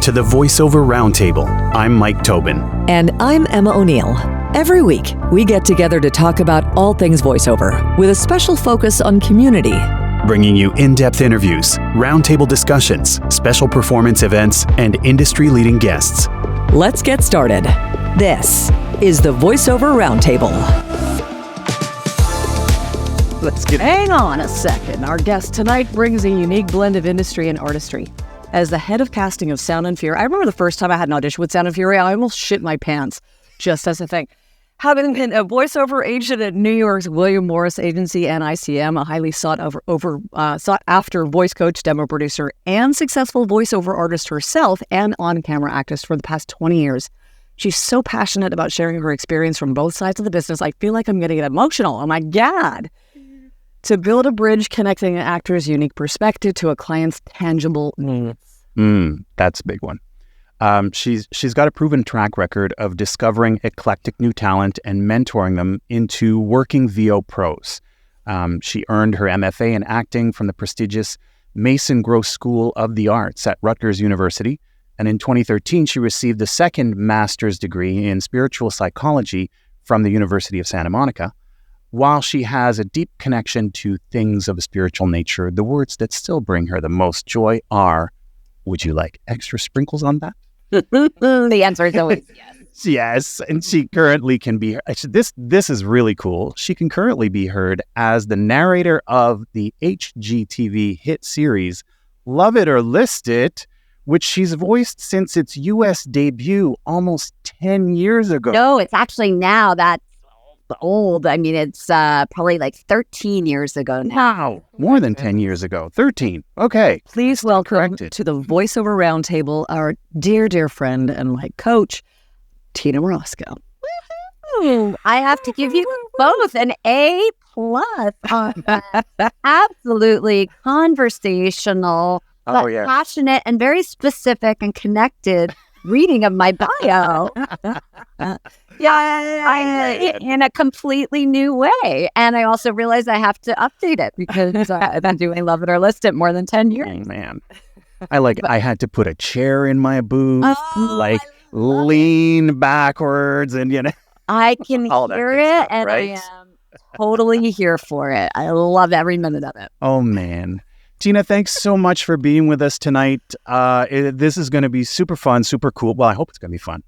to the Voiceover Roundtable. I'm Mike Tobin. And I'm Emma O'Neill. Every week, we get together to talk about all things voiceover, with a special focus on community. Bringing you in-depth interviews, roundtable discussions, special performance events, and industry-leading guests. Let's get started. This is the Voiceover Roundtable. Hang on a second. Our guest tonight brings a unique blend of industry and artistry. As the head of casting of Sound and Fury, I remember the first time I had an audition with Sound and Fury, I almost shit my pants, just as a thing. Having been a voiceover agent at New York's William Morris agency and ICM, a highly sought after voice coach, demo producer, and successful voiceover artist herself and on-camera actress for the past 20 years. She's so passionate about sharing her experience from both sides of the business. I feel like I'm getting emotional. Oh my God. To build a bridge connecting an actor's unique perspective to a client's tangible needs. That's a big one. She's got a proven track record of discovering eclectic new talent and mentoring them into working VO pros. She earned her MFA in acting from the prestigious Mason Gross School of the Arts at Rutgers University. And in 2013, she received a second master's degree in spiritual psychology from the University of Santa Monica. While she has a deep connection to things of a spiritual nature, the words that still bring her the most joy are, would you like extra sprinkles on that? The answer is always yes. Yes, and she currently can be, this is really cool. She can currently be heard as the narrator of the HGTV hit series, Love It or List It, which she's voiced since its U.S. debut almost 10 years ago. No, it's actually now that's old. I mean, it's probably like 13 years ago now. Wow, more than 10 years ago. 13. Okay. Please welcome to the Voiceover Roundtable our dear, dear friend and my coach, Tina Morasco. Woo-hoo. I have to give you both an A+ on that. Absolutely conversational, but passionate and very specific and connected reading of my bio. In a completely new way. And I also realized I have to update it because I've been doing Love It or List It more than 10 years. Oh, man. I had to put a chair in my booth, lean backwards and, I can hear it and right? I am totally here for it. I love every minute of it. Oh, man. Tina, thanks so much for being with us tonight. This is going to be super fun, super cool. Well, I hope it's going to be fun.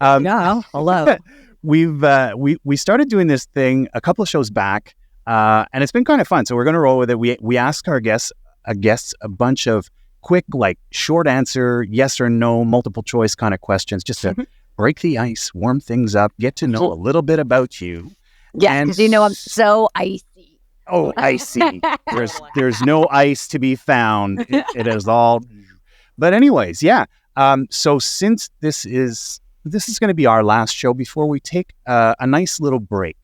Hello. We started doing this thing a couple of shows back, and it's been kind of fun. So we're going to roll with it. We ask our guests a bunch of quick, like short answer, yes or no, multiple choice kind of questions, just to break the ice, warm things up, get to know a little bit about you. Yeah, because I'm so icy. Oh, icy. There's no ice to be found. It is all. But anyways, yeah. So since this is going to be our last show before we take a nice little break.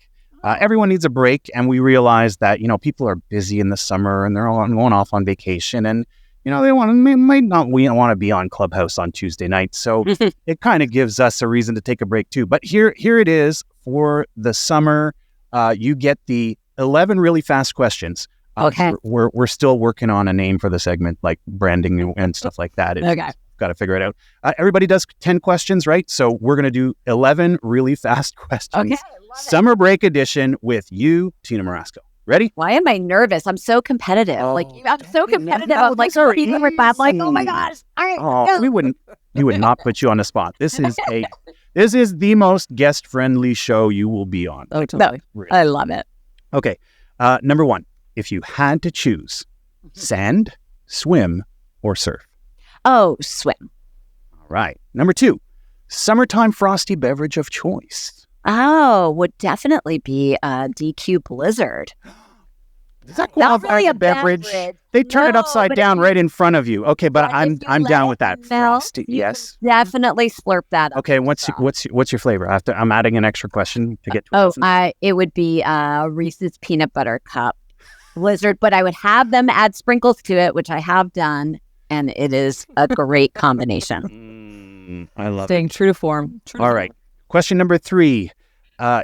Everyone needs a break, and we realize that people are busy in the summer and they're all going off on vacation, and they might not want to be on Clubhouse on Tuesday night. So it kind of gives us a reason to take a break too. But here it is for the summer. You get the 11 really fast questions. Okay. We're still working on a name for the segment, like branding and stuff like that. Okay. Got to figure it out. Everybody does 10 questions, right? So we're going to do 11 really fast questions. Okay. Summer break edition with you, Tina Morasco. Ready? Why am I nervous? I'm so competitive. I'm so competitive. I'm like, speaking with that, like, oh my gosh. All right. Oh, we would not put you on the spot. This is the most guest-friendly show you will be on. Oh, totally. Really. I love it. Okay. Number one, if you had to choose sand, swim, or surf. Oh, swim. All right. Number two, summertime frosty beverage of choice. Oh, would definitely be a DQ Blizzard. Does that qualify really as a beverage? They turn it upside down right in front of you. Okay, but I'm down with that. Frosty, yes. Definitely slurp that up. Okay, what's your flavor? I'm adding an extra question to get to it would be Reese's Peanut Butter Cup Blizzard, but I would have them add sprinkles to it, which I have done, and it is a great combination. I love Staying true to form. All right. Question number 3.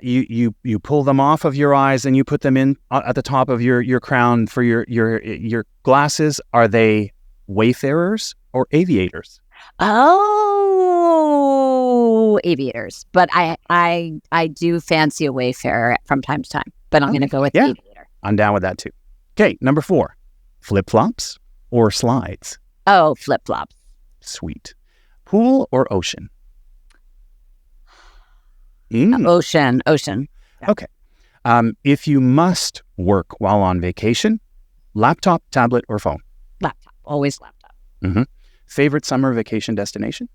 You pull them off of your eyes and you put them in at the top of your crown for your glasses. Are they wayfarers or aviators? Oh, aviators. But I do fancy a Wayfarer from time to time. But I'm going to go with aviator. I'm down with that too. Okay, number 4, flip-flops or slides? Oh, flip-flops. Sweet. Pool or ocean? Ocean. Okay. If you must work while on vacation, laptop, tablet, or phone? Laptop. Always laptop. Mm-hmm. Favorite summer vacation destination?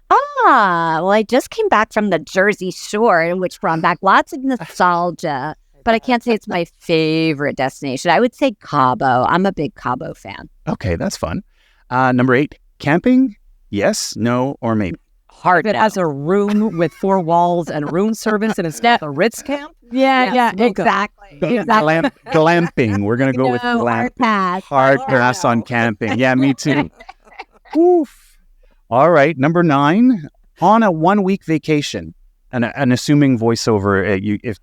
Well, I just came back from the Jersey Shore, which brought back lots of nostalgia. But I can't say it's my favorite destination. I would say Cabo. I'm a big Cabo fan. Okay, that's fun. Number 8, camping? Yes, no, or maybe? Hard. It has a room with 4 walls and room service, and it's not a Ritz camp. Yeah, exactly. Glamping. We're gonna go with glamping. Hard pass on camping. Yeah, me too. Oof. All right, number 9. On a 1-week vacation, and assuming voiceover,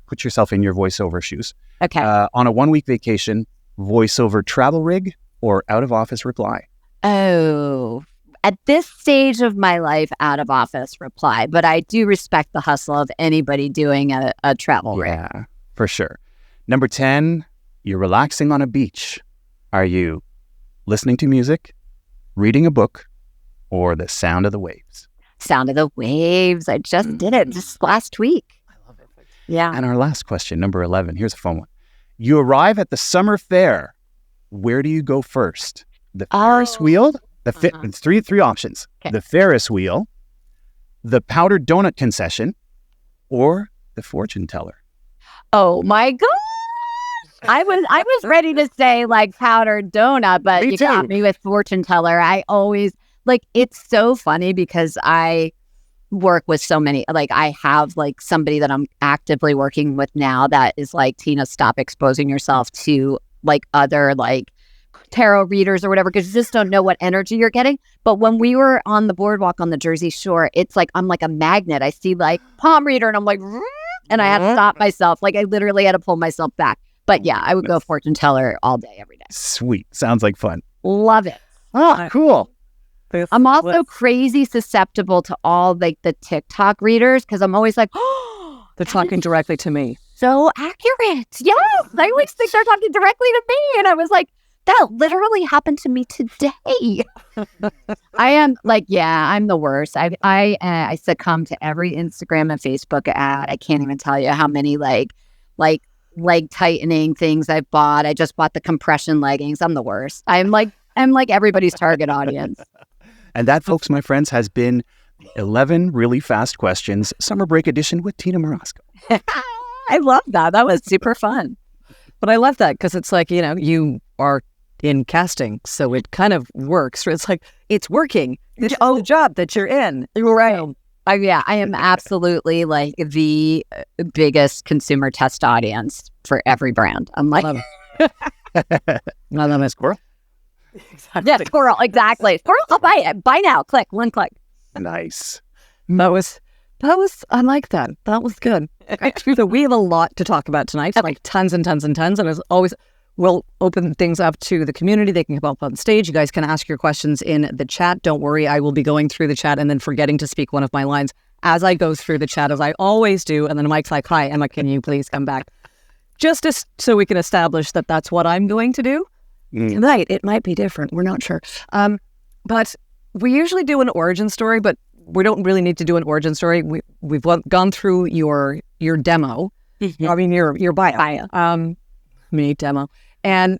put yourself in your voiceover shoes. Okay. On a 1-week vacation, voiceover travel rig or out of office reply? Oh. At this stage of my life, out of office reply, but I do respect the hustle of anybody doing a travel rig. Yeah, for sure. Number 10, you're relaxing on a beach. Are you listening to music, reading a book, or the sound of the waves? Sound of the waves. I just did it just last week. I love it. Yeah. And our last question, number 11. Here's a fun one. You arrive at the summer fair. Where do you go first? The Ferris wheel? It's three options. Okay. The Ferris wheel, the powdered donut concession, or the fortune teller. Oh my gosh. I was ready to say like powdered donut, but you got me with fortune teller. I always it's so funny because I work with so many, I have somebody that I'm actively working with now that is like, Tina, stop exposing yourself to other tarot readers or whatever, because you just don't know what energy you're getting. But when we were on the boardwalk on the Jersey Shore, it's like I'm like a magnet. I see palm reader and I'm like, and I had to stop myself. I literally had to pull myself back. But yeah, I would go fortune teller all day, every day. Sweet. Sounds like fun. Love it. Oh, cool. I'm also crazy susceptible to all the TikTok readers because I'm always like, oh, they're talking directly to me. So accurate. Yes. I always think they're talking directly to me. And I was like, that literally happened to me today. I am I'm the worst. I succumb to every Instagram and Facebook ad. I can't even tell you how many leg tightening things I've bought. I just bought the compression leggings. I'm the worst. I'm like everybody's target audience. And that, folks, my friends, has been 11 really fast questions, summer break edition with Tina Morasco. I love that. That was super fun. But I love that because it's you are in casting, so it kind of works. It's it's working. It's the job that you're in. You're right. I am absolutely the biggest consumer test audience for every brand. I'm like, I love it. Squirrel. Exactly. Yeah, squirrel. Exactly. Squirrel. I'll buy it. Buy now. Click. One click. Nice. That was. I like that. That was good. So we have a lot to talk about tonight. Okay. Tons and tons and tons. And as always, we'll open things up to the community. They can come up on stage. You guys can ask your questions in the chat. Don't worry. I will be going through the chat and then forgetting to speak one of my lines as I go through the chat, as I always do. And then Mike's like, hi, Emma, can you please come back? Just so we can establish that that's what I'm going to do. Tonight, it might be different. We're not sure. But we usually do an origin story, but we don't really need to do an origin story. We've gone through your demo. Mm-hmm. I mean, your bio. Mini demo. And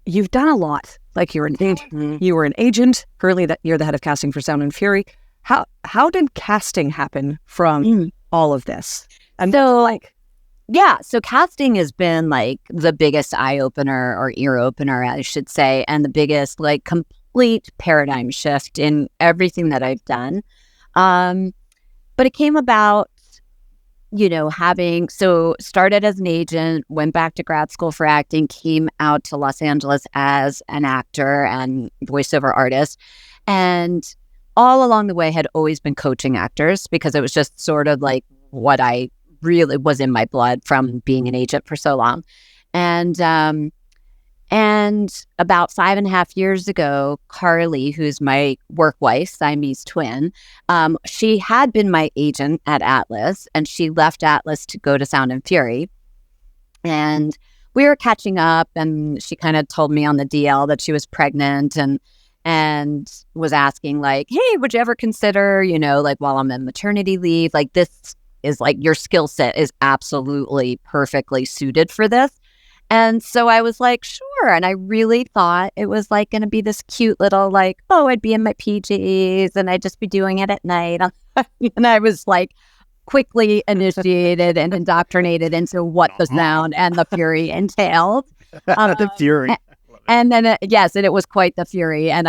you've done a lot. You're an agent. Mm-hmm. You were an agent. Currently, that you're the head of casting for Sound and Fury. How did casting happen from all of this? And so casting has been the biggest eye opener or ear opener, I should say, and the biggest complete paradigm shift in everything that I've done. But it came about, started as an agent, went back to grad school for acting, came out to Los Angeles as an actor and voiceover artist. And all along the way had always been coaching actors because it was just sort of what I really was in my blood from being an agent for so long. And And about 5.5 years ago, Carly, who's my work wife, Siamese twin, she had been my agent at Atlas, and she left Atlas to go to Sound and Fury. And we were catching up, and she kind of told me on the DL that she was pregnant and was asking like, hey, would you ever consider, like while I'm in maternity leave, like this is like your skill set is absolutely perfectly suited for this. And so I was like, sure. And I really thought it was like going to be this cute little like, oh, I'd be in my PJs and I'd just be doing it at night. And I was like quickly initiated and indoctrinated into what the sound and the fury entailed. The fury. And then, yes, and it was quite the fury. And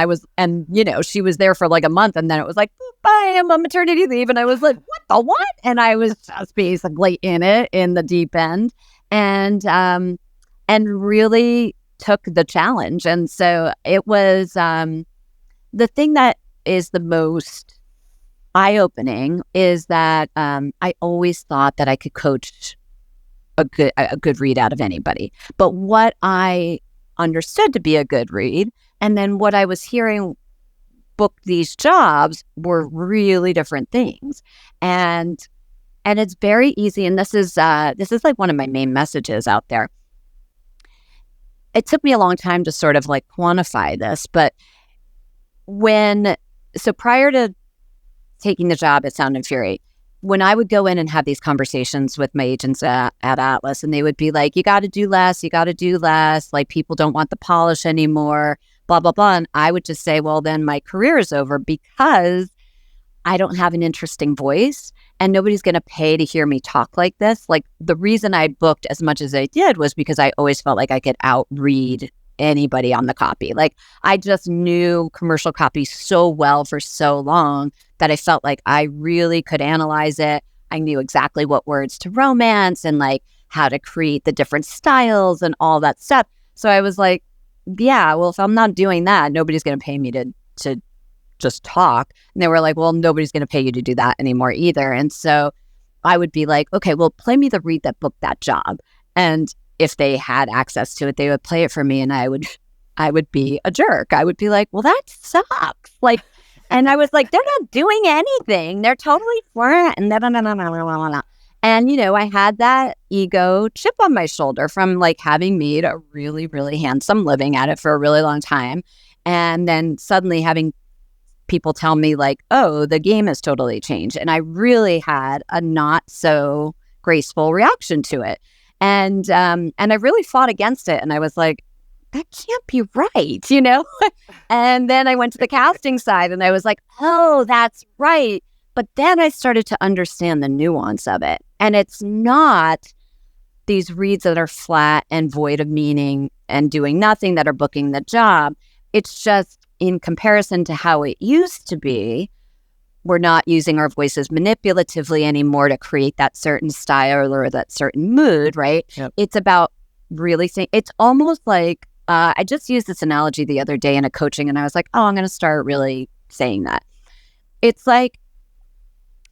she was there for like a month. And then it was like, bye, I'm on maternity leave. And I was like, what the what? And I was just basically in the deep end. And really took the challenge. And so it was the thing that is the most eye-opening is that I always thought that I could coach a good read out of anybody. But what I understood to be a good read, and then what I was hearing book these jobs were really different things. And it's very easy. And this is like one of my main messages out there. It took me a long time to sort of like quantify this, but prior to taking the job at Sound and Fury, when I would go in and have these conversations with my agents at Atlas, and they would be like, you got to do less, like people don't want the polish anymore, blah, blah, blah. And I would just say, well, then my career is over because I don't have an interesting voice and nobody's going to pay to hear me talk like this. Like the reason I booked as much as I did was because I always felt like I could outread anybody on the copy. Like I just knew commercial copy so well for so long that I felt like I really could analyze it. I knew exactly what words to romance and like how to create the different styles and all that stuff. So I was like, yeah, well, if I'm not doing that, nobody's going to pay me to just talk. And they were like, well, nobody's going to pay you to do that anymore either. And so I would be like, okay, well, play me the read that booked that job. And if they had access to it, they would play it for me. And I would be a jerk. I would be like, well, that sucks. Like, and I was like, they're not doing anything. They're totally flat. And And, I had that ego chip on my shoulder from like having made a really, really handsome living at it for a really long time. And then suddenly having people tell me like, oh, the game has totally changed. And I really had a not so graceful reaction to it. And I really fought against it. And I was like, that can't be right, And then I went to the casting side and I was like, oh, that's right. But then I started to understand the nuance of it. And it's not these reads that are flat and void of meaning and doing nothing that are booking the job. It's just in comparison to how it used to be, we're not using our voices manipulatively anymore to create that certain style or that certain mood, right? Yep. It's about really saying, it's almost like, I just used this analogy the other day in a coaching and I was like, oh, I'm going to start really saying that. It's like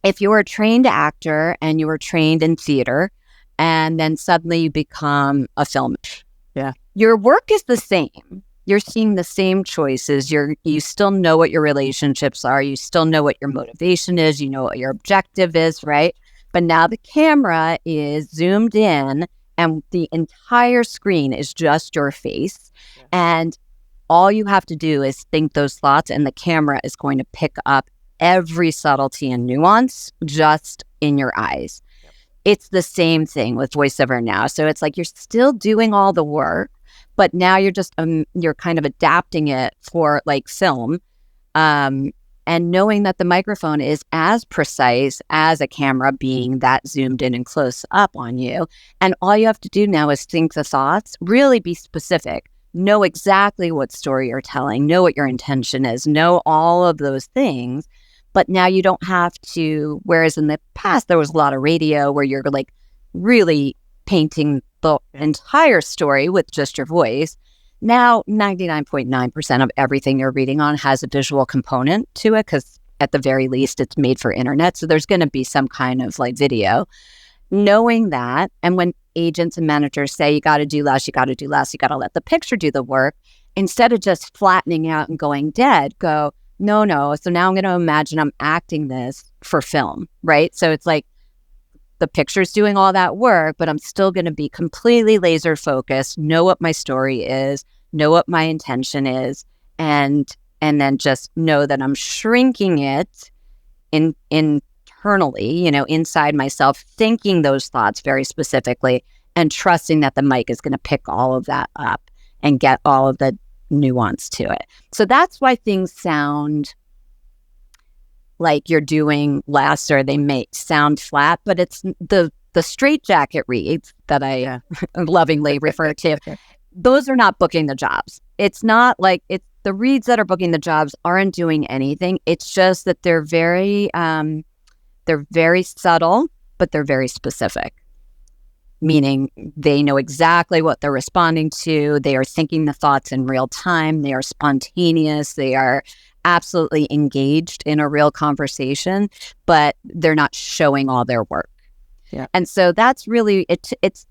if you were a trained actor and you were trained in theater and then suddenly you become a film. Yeah. Your work is the same. You're seeing the same choices. You still know what your relationships are. You still know what your motivation is. You know what your objective is, right? But now the camera is zoomed in and the entire screen is just your face. Yeah. And all you have to do is think those thoughts and the camera is going to pick up every subtlety and nuance just in your eyes. Yep. It's the same thing with voiceover now. So it's like you're still doing all the work, but now you're just you're kind of adapting it for like film, and knowing that the microphone is as precise as a camera being that zoomed in and close up on you. And all you have to do now is think the thoughts, really be specific, know exactly what story you're telling, know what your intention is, know all of those things. But now you don't have to, whereas in the past, there was a lot of radio where you're like really painting the entire story with just your voice. Now, 99.9% of everything you're reading on has a visual component to it because at the very least, it's made for internet. So there's going to be some kind of like video. Knowing that, and when agents and managers say, you got to do less, you got to do less, you got to let the picture do the work. Instead of just flattening out and going dead, go, no. So now I'm going to imagine I'm acting this for film, right? So it's like the picture's doing all that work, but I'm still going to be completely laser focused, know what my story is, know what my intention is, and then just know that I'm shrinking it internally, inside myself, thinking those thoughts very specifically and trusting that the mic is going to pick all of that up and get all of the nuance to it. So that's why things sound like you're doing less, or they may sound flat, but it's the straitjacket reads that I lovingly refer to. Those are not booking the jobs. It's not like it's the reads that are booking the jobs aren't doing anything. It's just that they're very subtle, but they're very specific. Meaning they know exactly what they're responding to. They are thinking the thoughts in real time. They are spontaneous. They are absolutely engaged in a real conversation, but they're not showing all their work. Yeah. And so that's really, it's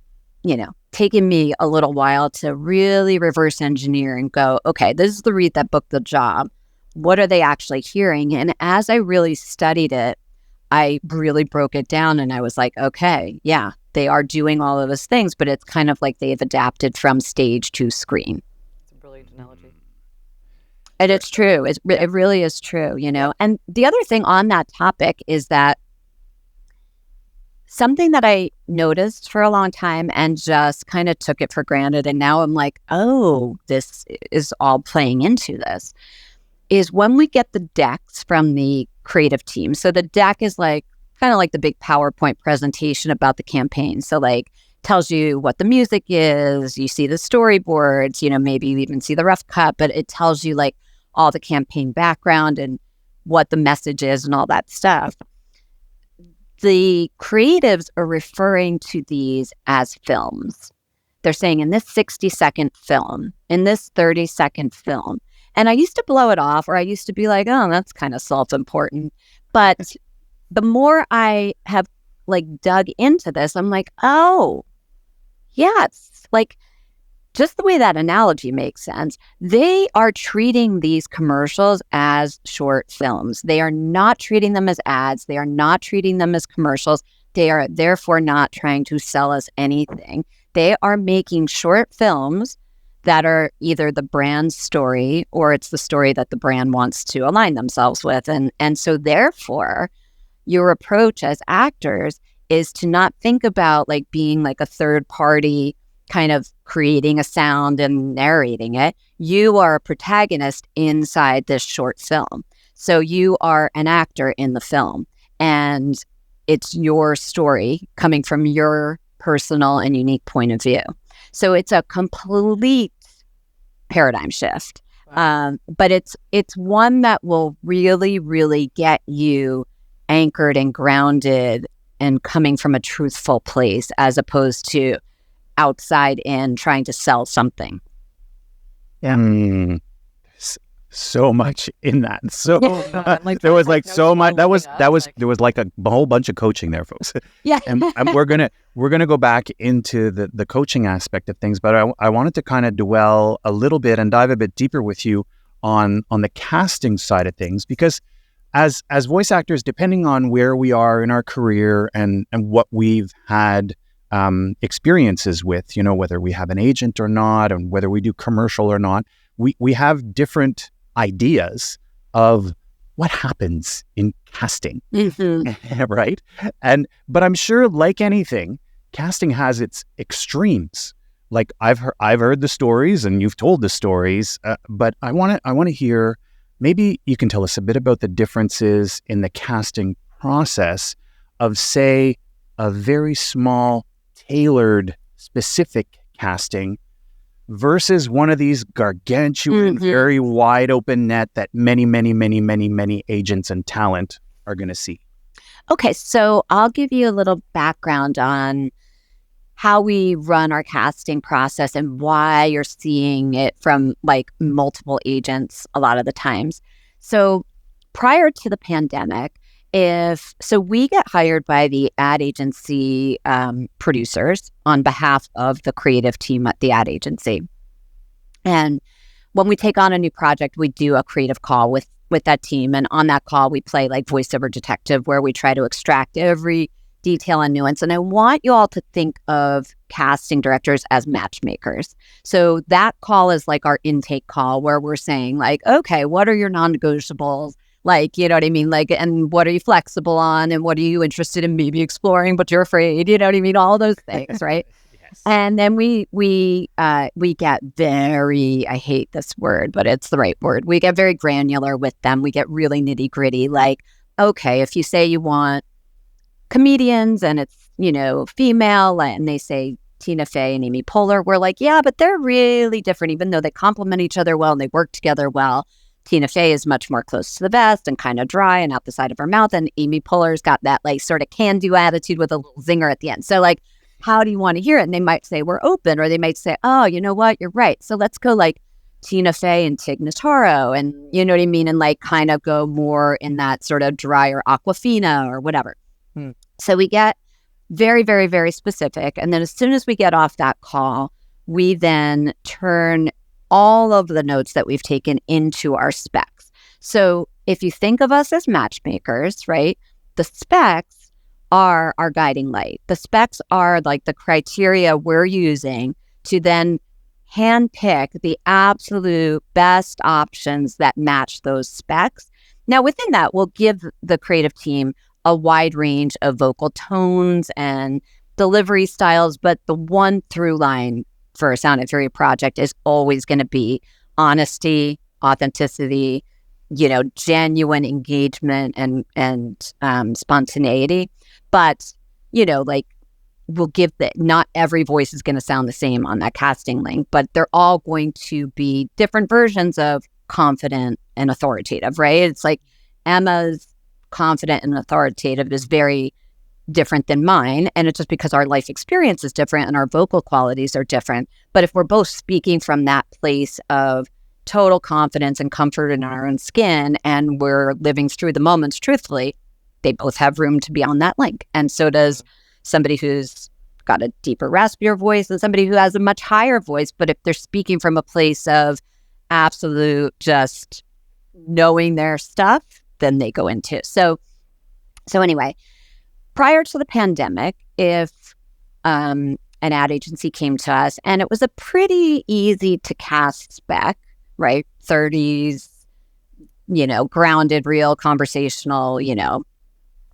taken me a little while to really reverse engineer and go, okay, this is the read that booked the job. What are they actually hearing? And as I really studied it, I really broke it down and I was like, okay, yeah, they are doing all of those things, but it's kind of like they've adapted from stage to screen. It's a brilliant analogy. And it's true. It really is true, And the other thing on that topic is that something that I noticed for a long time and just kind of took it for granted, and now I'm like, oh, this is all playing into this, is when we get the decks from the creative team. So the deck is like kind of like the big PowerPoint presentation about the campaign. So like tells you what the music is, you see the storyboards, maybe you even see the rough cut, but it tells you like all the campaign background and what the message is and all that stuff. The creatives are referring to these as films. They're saying in this 60-second film, in this 30-second film. And I used to blow it off, or I used to be like, oh, that's kind of self-important. But the more I have dug into this, I'm like, oh, yes. Just the way that analogy makes sense. They are treating these commercials as short films. They are not treating them as ads. They are not treating them as commercials. They are therefore not trying to sell us anything. They are making short films that are either the brand's story or it's the story that the brand wants to align themselves with. And so therefore, your approach as actors is to not think about being a third party kind of creating a sound and narrating it. You are a protagonist inside this short film. So you are an actor in the film, and it's your story coming from your personal and unique point of view. So it's a complete paradigm shift. Wow. But it's one that will really, really get you anchored and grounded and coming from a truthful place, as opposed to outside in trying to sell something. Yeah. So much in that. So there was so much. There was a whole bunch of coaching there, folks. Yeah. and we're gonna go back into the coaching aspect of things, but I wanted to kind of dwell a little bit and dive a bit deeper with you on the casting side of things, because as voice actors, depending on where we are in our career and what we've had experiences with, whether we have an agent or not, and whether we do commercial or not, we have different ideas of what happens in casting, right? But I'm sure, like anything, casting has its extremes. I've heard the stories, and you've told the stories, but I want to hear. Maybe you can tell us a bit about the differences in the casting process of, say, a very small, tailored, specific casting versus one of these gargantuan, very wide open net that many, many, many, many, many agents and talent are going to see. Okay, so I'll give you a little background on how we run our casting process and why you're seeing it from multiple agents a lot of the times. So prior to the pandemic, So we get hired by the ad agency producers on behalf of the creative team at the ad agency. And when we take on a new project, we do a creative call with that team. And on that call, we play like voiceover detective, where we try to extract every detail and nuance. And I want you all to think of casting directors as matchmakers. So that call is like our intake call, where we're saying like, okay, what are your non-negotiables? Like, you know what I mean? Like, and what are you flexible on? And what are you interested in maybe exploring, but you're afraid, you know what I mean? All those things, right? Yes. And then we get very, I hate this word, but it's the right word. We get very granular with them. We get really nitty gritty. Like, okay, if you say you want comedians and it's, you know, female, and they say Tina Fey and Amy Poehler, we're like, yeah, but they're really different, even though they complement each other well and they work together well. Tina Fey is much more close to the vest and kind of dry and out the side of her mouth. And Amy Poehler's got that like sort of can-do attitude with a little zinger at the end. So like, how do you want to hear it? And they might say, we're open, or they might say, oh, you know what? You're right. So let's go like Tina Fey and Tig Notaro, and you know what I mean? And like kind of go more in that sort of drier Aquafina or whatever. So we get very, very, very specific. And then as soon as we get off that call, we then turn all of the notes that we've taken into our specs. So if you think of us as matchmakers, right, the specs are our guiding light. The specs are like the criteria we're using to then handpick the absolute best options that match those specs. Now, within that, we'll give the creative team a wide range of vocal tones and delivery styles, but the one through line for a Sound and Fury project is always going to be honesty, authenticity, you know, genuine engagement and spontaneity. But, you know, like we'll give that not every voice is going to sound the same on that casting link, but they're all going to be different versions of confident and authoritative, right? It's like Emma's confident and authoritative is very different than mine. And it's just because our life experience is different and our vocal qualities are different. But if we're both speaking from that place of total confidence and comfort in our own skin, and we're living through the moments truthfully, they both have room to be on that link. And so does somebody who's got a deeper, raspier voice and somebody who has a much higher voice. But if they're speaking from a place of absolute just knowing their stuff, then they go into. So anyway, prior to the pandemic, if an ad agency came to us and it was a pretty easy to cast spec, right? 30s, you know, grounded, real, conversational, you know,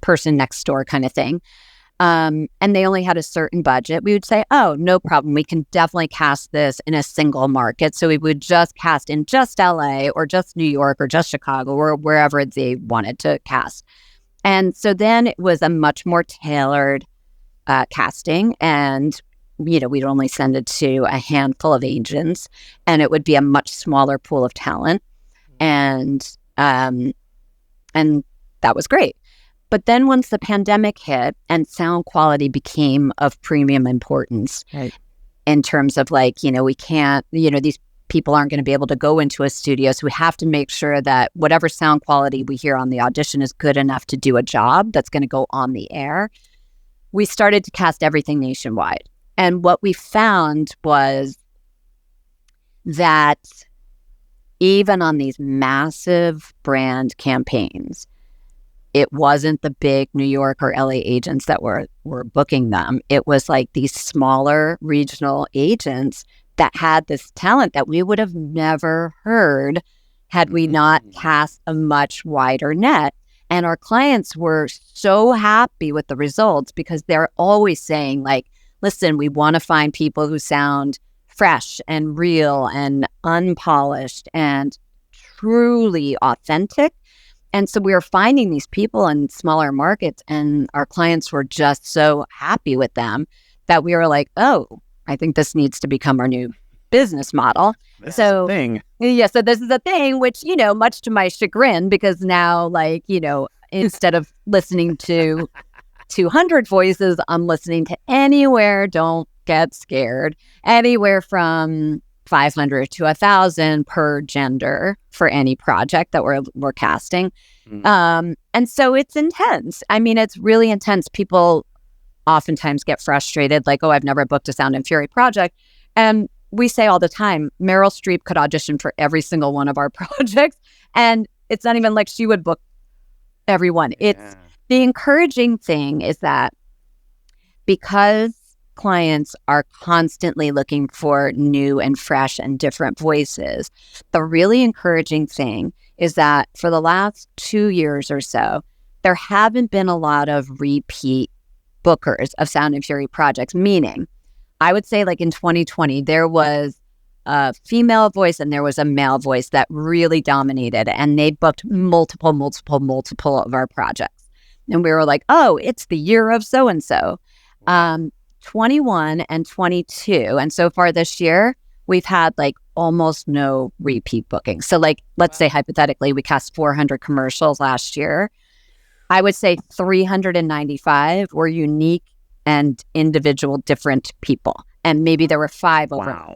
person next door kind of thing. And they only had a certain budget, we would say, oh, no problem. We can definitely cast this in a single market. So we would just cast in just LA or just New York or just Chicago or wherever they wanted to cast. And so then it was a much more tailored casting. And, you know, we'd only send it to a handful of agents, and it would be a much smaller pool of talent. And that was great. But then once the pandemic hit and sound quality became of premium importance, right, in terms of like, you know, we can't, you know, these people aren't going to be able to go into a studio. So we have to make sure that whatever sound quality we hear on the audition is good enough to do a job that's going to go on the air. We started to cast everything nationwide. And what we found was that even on these massive brand campaigns, it wasn't the big New York or LA agents that were booking them. It was like these smaller regional agents that had this talent that we would have never heard had we not cast a much wider net. And our clients were so happy with the results because they're always saying like, listen, we want to find people who sound fresh and real and unpolished and truly authentic. And so we were finding these people in smaller markets, and our clients were just so happy with them that we were like, oh, I think this needs to become our new business model. This is a thing. Yeah, so this is a thing, which, you know, much to my chagrin, because now, like, you know, instead of listening to 200 voices, I'm listening to anywhere, don't get scared, anywhere from 500 to 1,000 per gender for any project that we're casting. And so it's intense. I mean, it's really intense. People oftentimes get frustrated, like, oh, I've never booked a Sound and Fury project. And we say all the time, Meryl Streep could audition for every single one of our projects. And it's not even like she would book everyone. It's the encouraging thing is that because clients are constantly looking for new and fresh and different voices, the really encouraging thing is that for the last 2 years or so, there haven't been a lot of repeat bookers of Sound and Fury projects, meaning I would say like in 2020, there was a female voice and there was a male voice that really dominated, and they booked multiple of our projects. And we were like, oh, it's the year of so-and-so. 21 and 22. And so far this year, we've had like almost no repeat bookings. So like, let's say hypothetically, we cast 400 commercials last year. I would say 395 were unique and individual different people. And maybe there were 5 over.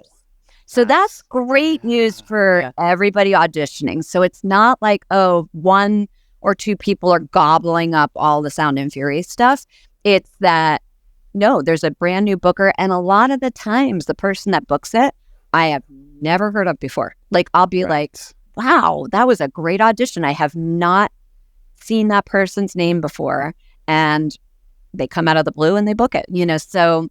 So that's great news for everybody auditioning. So it's not like, oh, 1 or 2 people are gobbling up all the Sound and Fury stuff. It's that, no, there's a brand new booker. And a lot of the times, the person that books it, I have never heard of before. Like, I'll be like, wow, that was a great audition. I have not seen that person's name before. And they come out of the blue and they book it, so.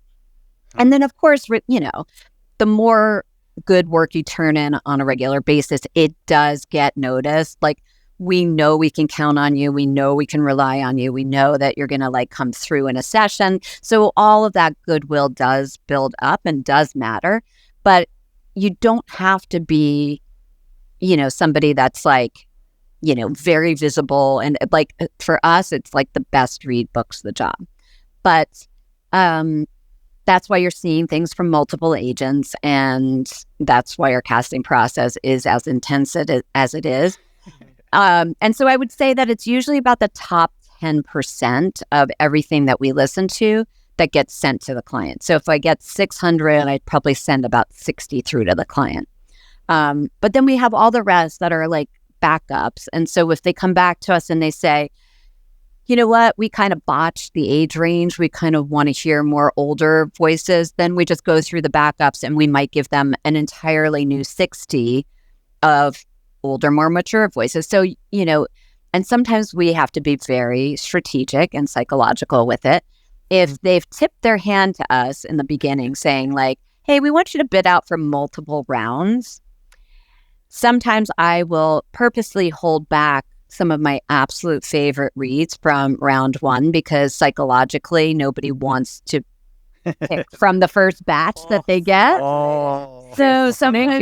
And then, of course, the more good work you turn in on a regular basis, it does get noticed. Like, we know we can count on you. We know we can rely on you. We know that you're going to like come through in a session. So all of that goodwill does build up and does matter. But you don't have to be, somebody that's like, very visible. And like for us, it's like the best read books the job. But that's why you're seeing things from multiple agents. And that's why our casting process is as intense as it is. And so I would say that it's usually about the top 10% of everything that we listen to that gets sent to the client. So if I get 600, I'd probably send about 60 through to the client. But then we have all the rest that are like backups. And so if they come back to us and they say, you know what, we kind of botched the age range, we kind of want to hear more older voices, then we just go through the backups and we might give them an entirely new 60 of older, more mature voices. So, and sometimes we have to be very strategic and psychological with it. If they've tipped their hand to us in the beginning saying like, hey, we want you to bid out for multiple rounds, sometimes I will purposely hold back some of my absolute favorite reads from round 1 because psychologically nobody wants to pick from the first batch that they get. So sometimes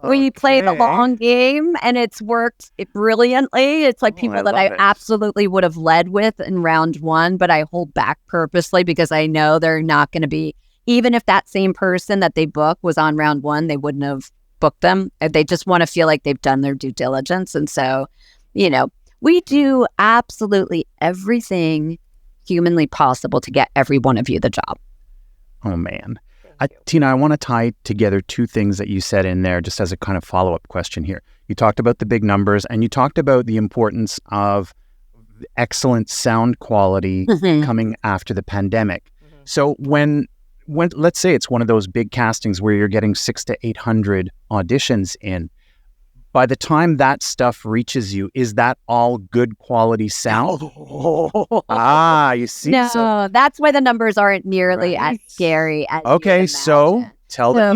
we play the long game and it's worked brilliantly. It's like people that I absolutely would have led with in round 1, but I hold back purposely because I know they're not going to be, even if that same person that they book was on round 1, they wouldn't have booked them. They just want to feel like they've done their due diligence. And so, we do absolutely everything humanly possible to get every one of you the job. Oh, man. Tina, I want to tie together 2 things that you said in there just as a kind of follow-up question here. You talked about the big numbers and you talked about the importance of excellent sound quality coming after the pandemic. So when let's say it's one of those big castings where you're getting 600 to 800 auditions in, by the time that stuff reaches you, is that all good quality sound? You see? No, that's why the numbers aren't nearly as scary as so tell the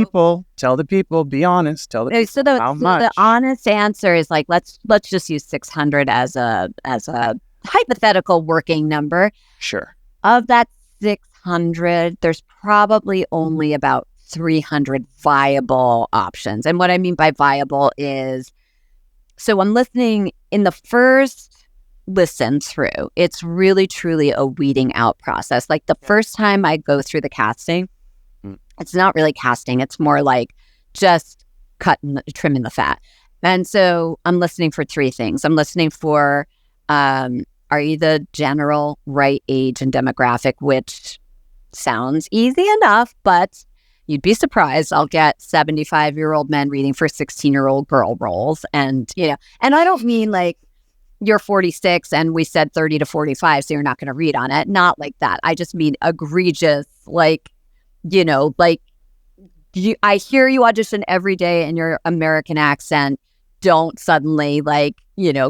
people, be honest, tell the people how much. The honest answer is like, let's just use 600 as a hypothetical working number. Sure. Of that 600, there's probably only about 300 viable options. And what I mean by viable is, so I'm listening in the first listen through, it's really truly a weeding out process. Like the first time I go through the casting, it's not really casting. It's more like just trimming the fat. And so I'm listening for 3 things. I'm listening for, are you the general right age and demographic, which sounds easy enough, but you'd be surprised. I'll get 75-year-old men reading for 16-year-old girl roles. And, and I don't mean like you're 46 and we said 30 to 45, so you're not going to read on it. Not like that. I just mean egregious, like, I hear you audition every day in your American accent. Don't suddenly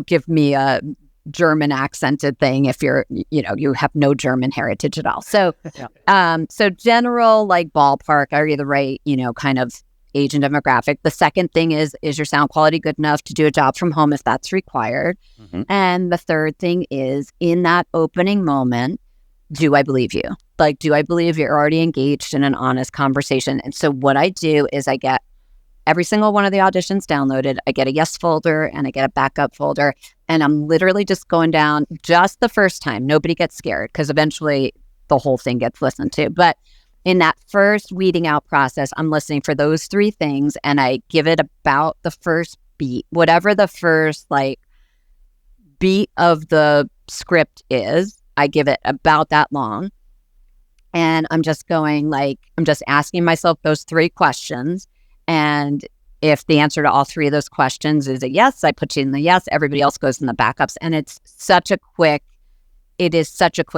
give me a German accented thing if you're, you have no German heritage at all. So, so general like ballpark, are you the right, kind of age and demographic? The second thing is your sound quality good enough to do a job from home if that's required? Mm-hmm. And the third thing is, in that opening moment, do I believe you? Like, do I believe you're already engaged in an honest conversation? And so what I do is I get every single one of the auditions downloaded. I get a yes folder and I get a backup folder. And I'm literally just going down just the first time. Nobody gets scared because eventually the whole thing gets listened to. But in that first weeding out process, I'm listening for those three things and I give it about the first beat, whatever the first beat of the script is. I give it about that long. And I'm just going I'm just asking myself those three questions. And if the answer to all three of those questions is a yes, I put you in the yes. Everybody else goes in the backups. And it's such a quick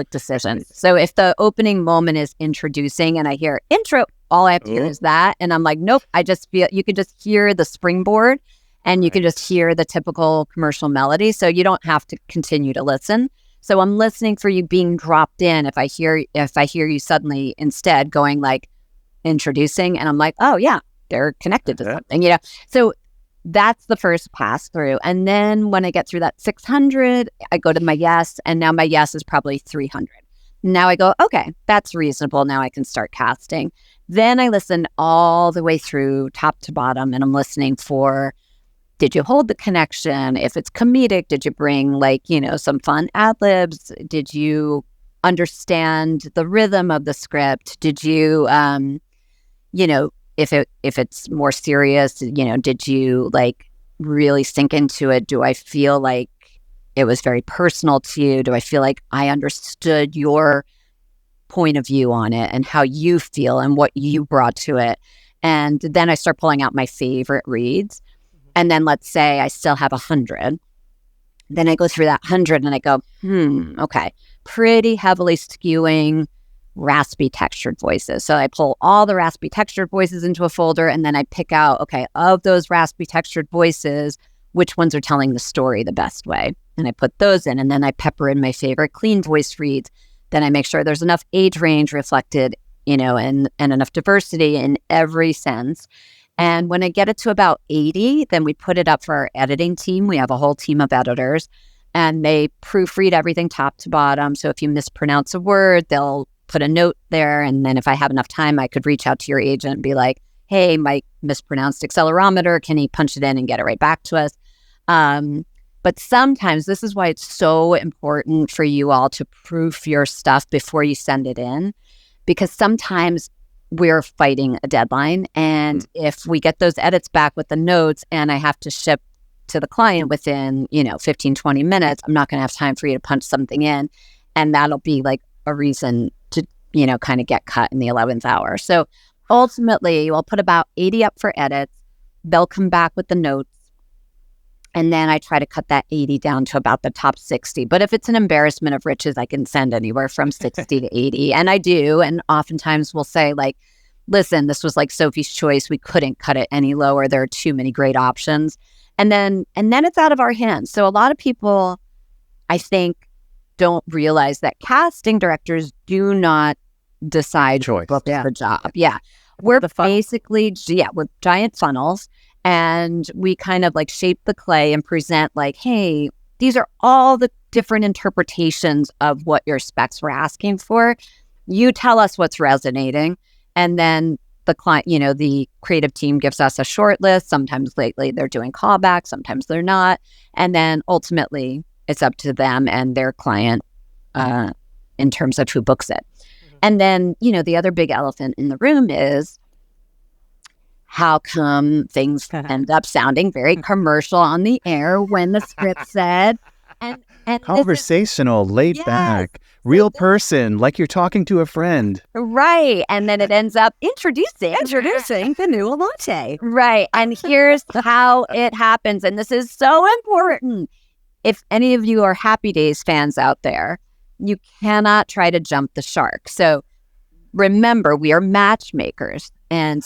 decision. So if the opening moment is introducing and I hear intro, all I have to hear is that. And I'm like, nope, I just feel, you can just hear the springboard and you can just hear the typical commercial melody. So you don't have to continue to listen. So I'm listening for you being dropped in. If I hear you suddenly instead going introducing, and I'm like, oh yeah, they're connected to something, So that's the first pass through. And then when I get through that 600, I go to my yes, and now my yes is probably 300. Now I go, okay, that's reasonable. Now I can start casting. Then I listen all the way through top to bottom, and I'm listening for, did you hold the connection? If it's comedic, did you bring some fun ad libs? Did you understand the rhythm of the script? Did you, if it's more serious, did you really sink into it? Do I feel like it was very personal to you? Do I feel like I understood your point of view on it and how you feel and what you brought to it? And then I start pulling out my favorite reads. And then let's say I still have 100. Then I go through that 100 and I go, okay, pretty heavily skewing raspy textured voices. So I pull all the raspy textured voices into a folder, and then I pick out, okay, of those raspy textured voices, which ones are telling the story the best way? And I put those in, and then I pepper in my favorite clean voice reads. Then I make sure there's enough age range reflected, and enough diversity in every sense. And when I get it to about 80, then we put it up for our editing team. We have a whole team of editors, and they proofread everything top to bottom. So if you mispronounce a word, they'll put a note there. And then if I have enough time, I could reach out to your agent and be like, hey, Mike mispronounced accelerometer. Can he punch it in and get it right back to us? But sometimes this is why it's so important for you all to proof your stuff before you send it in, because sometimes we're fighting a deadline. And if we get those edits back with the notes and I have to ship to the client within, 15, 20 minutes, I'm not going to have time for you to punch something in. And that'll be a reason to, kind of get cut in the 11th hour. So ultimately, we'll put about 80 up for edits. They'll come back with the notes. And then I try to cut that 80 down to about the top 60. But if it's an embarrassment of riches, I can send anywhere from 60 to 80. And I do. And oftentimes we'll say listen, this was Sophie's choice. We couldn't cut it any lower. There are too many great options. And then it's out of our hands. So a lot of people, I think, don't realize that casting directors do not decide to book the job. Yeah. We're basically, with giant funnels. And we kind of shape the clay and present hey, these are all the different interpretations of what your specs were asking for. You tell us what's resonating. And then the client, the creative team gives us a short list. Sometimes lately they're doing callbacks, sometimes they're not. And then ultimately it's up to them and their client in terms of who books it. Mm-hmm. And then, the other big elephant in the room is, how come things end up sounding very commercial on the air when the script said? And And conversational, laid back, real person, like you're talking to a friend. Right. And then it ends up introducing the new latte. Right. And here's how it happens. And this is so important. If any of you are Happy Days fans out there, you cannot try to jump the shark. So remember, we are matchmakers. And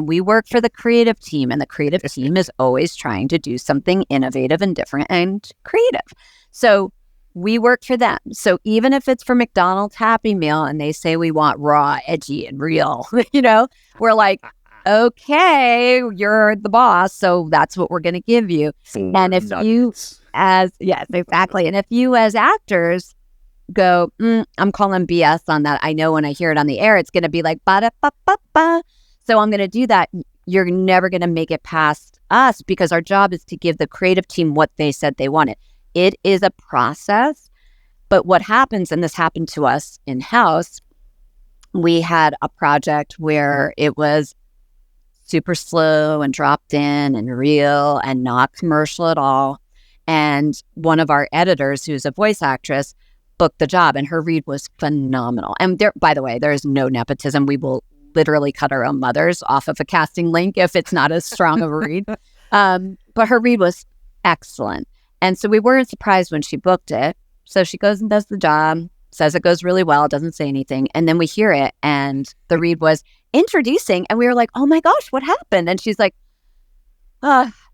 we work for the creative team, and the creative team is always trying to do something innovative and different and creative. So we work for them. So even if it's for McDonald's Happy Meal and they say we want raw, edgy, and real, we're like, okay, you're the boss, so that's what we're going to give you. And if exactly. And if you as actors go, I'm calling BS on that. I know when I hear it on the air, it's going to be like, ba-da-ba-ba-ba. So I'm going to do that. You're never going to make it past us because our job is to give the creative team what they said they wanted. It is a process. But what happens, and this happened to us in-house, we had a project where it was super slow and dropped in and real and not commercial at all. And one of our editors, who's a voice actress, booked the job, and her read was phenomenal. And by the way, there is no nepotism. We will literally cut our own mothers off of a casting link if it's not as strong of a read. But her read was excellent. And so we weren't surprised when she booked it. So she goes and does the job, says it goes really well, doesn't say anything. And then we hear it, and the read was introducing, and we were like, oh my gosh, what happened? And she's like,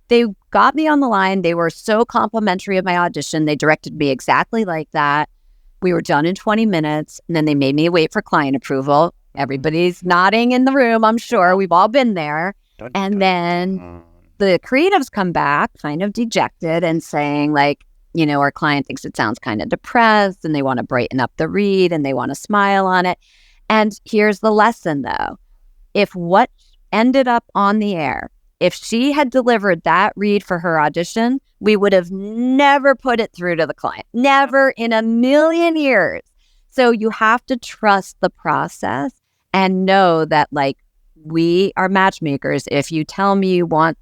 they got me on the line. They were so complimentary of my audition. They directed me exactly like that. We were done in 20 minutes, and then they made me wait for client approval. Everybody's nodding in the room, I'm sure. We've all been there. And then the creatives come back kind of dejected and saying, like, our client thinks it sounds kind of depressed, and they want to brighten up the read, and they want to smile on it. And here's the lesson, though. If what ended up on the air, if she had delivered that read for her audition, we would have never put it through to the client. Never in a million years. So you have to trust the process and know that, like, we are matchmakers. If you tell me you want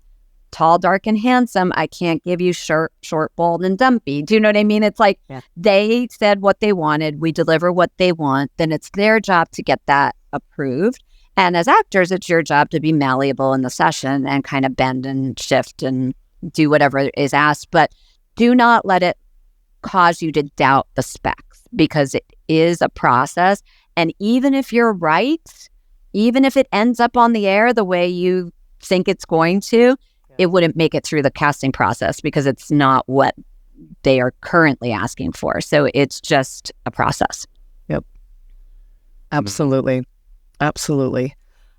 tall, dark, and handsome, I can't give you short, bold, and dumpy. Do you know what I mean? It's like they said what they wanted. We deliver what they want. Then it's their job to get that approved. And as actors, it's your job to be malleable in the session and kind of bend and shift and do whatever is asked. But do not let it cause you to doubt the specs, because it is a process. And even if you're right, even if it ends up on the air the way you think it's going to, it wouldn't make it through the casting process because it's not what they are currently asking for. So it's just a process. Yep. Absolutely. Absolutely.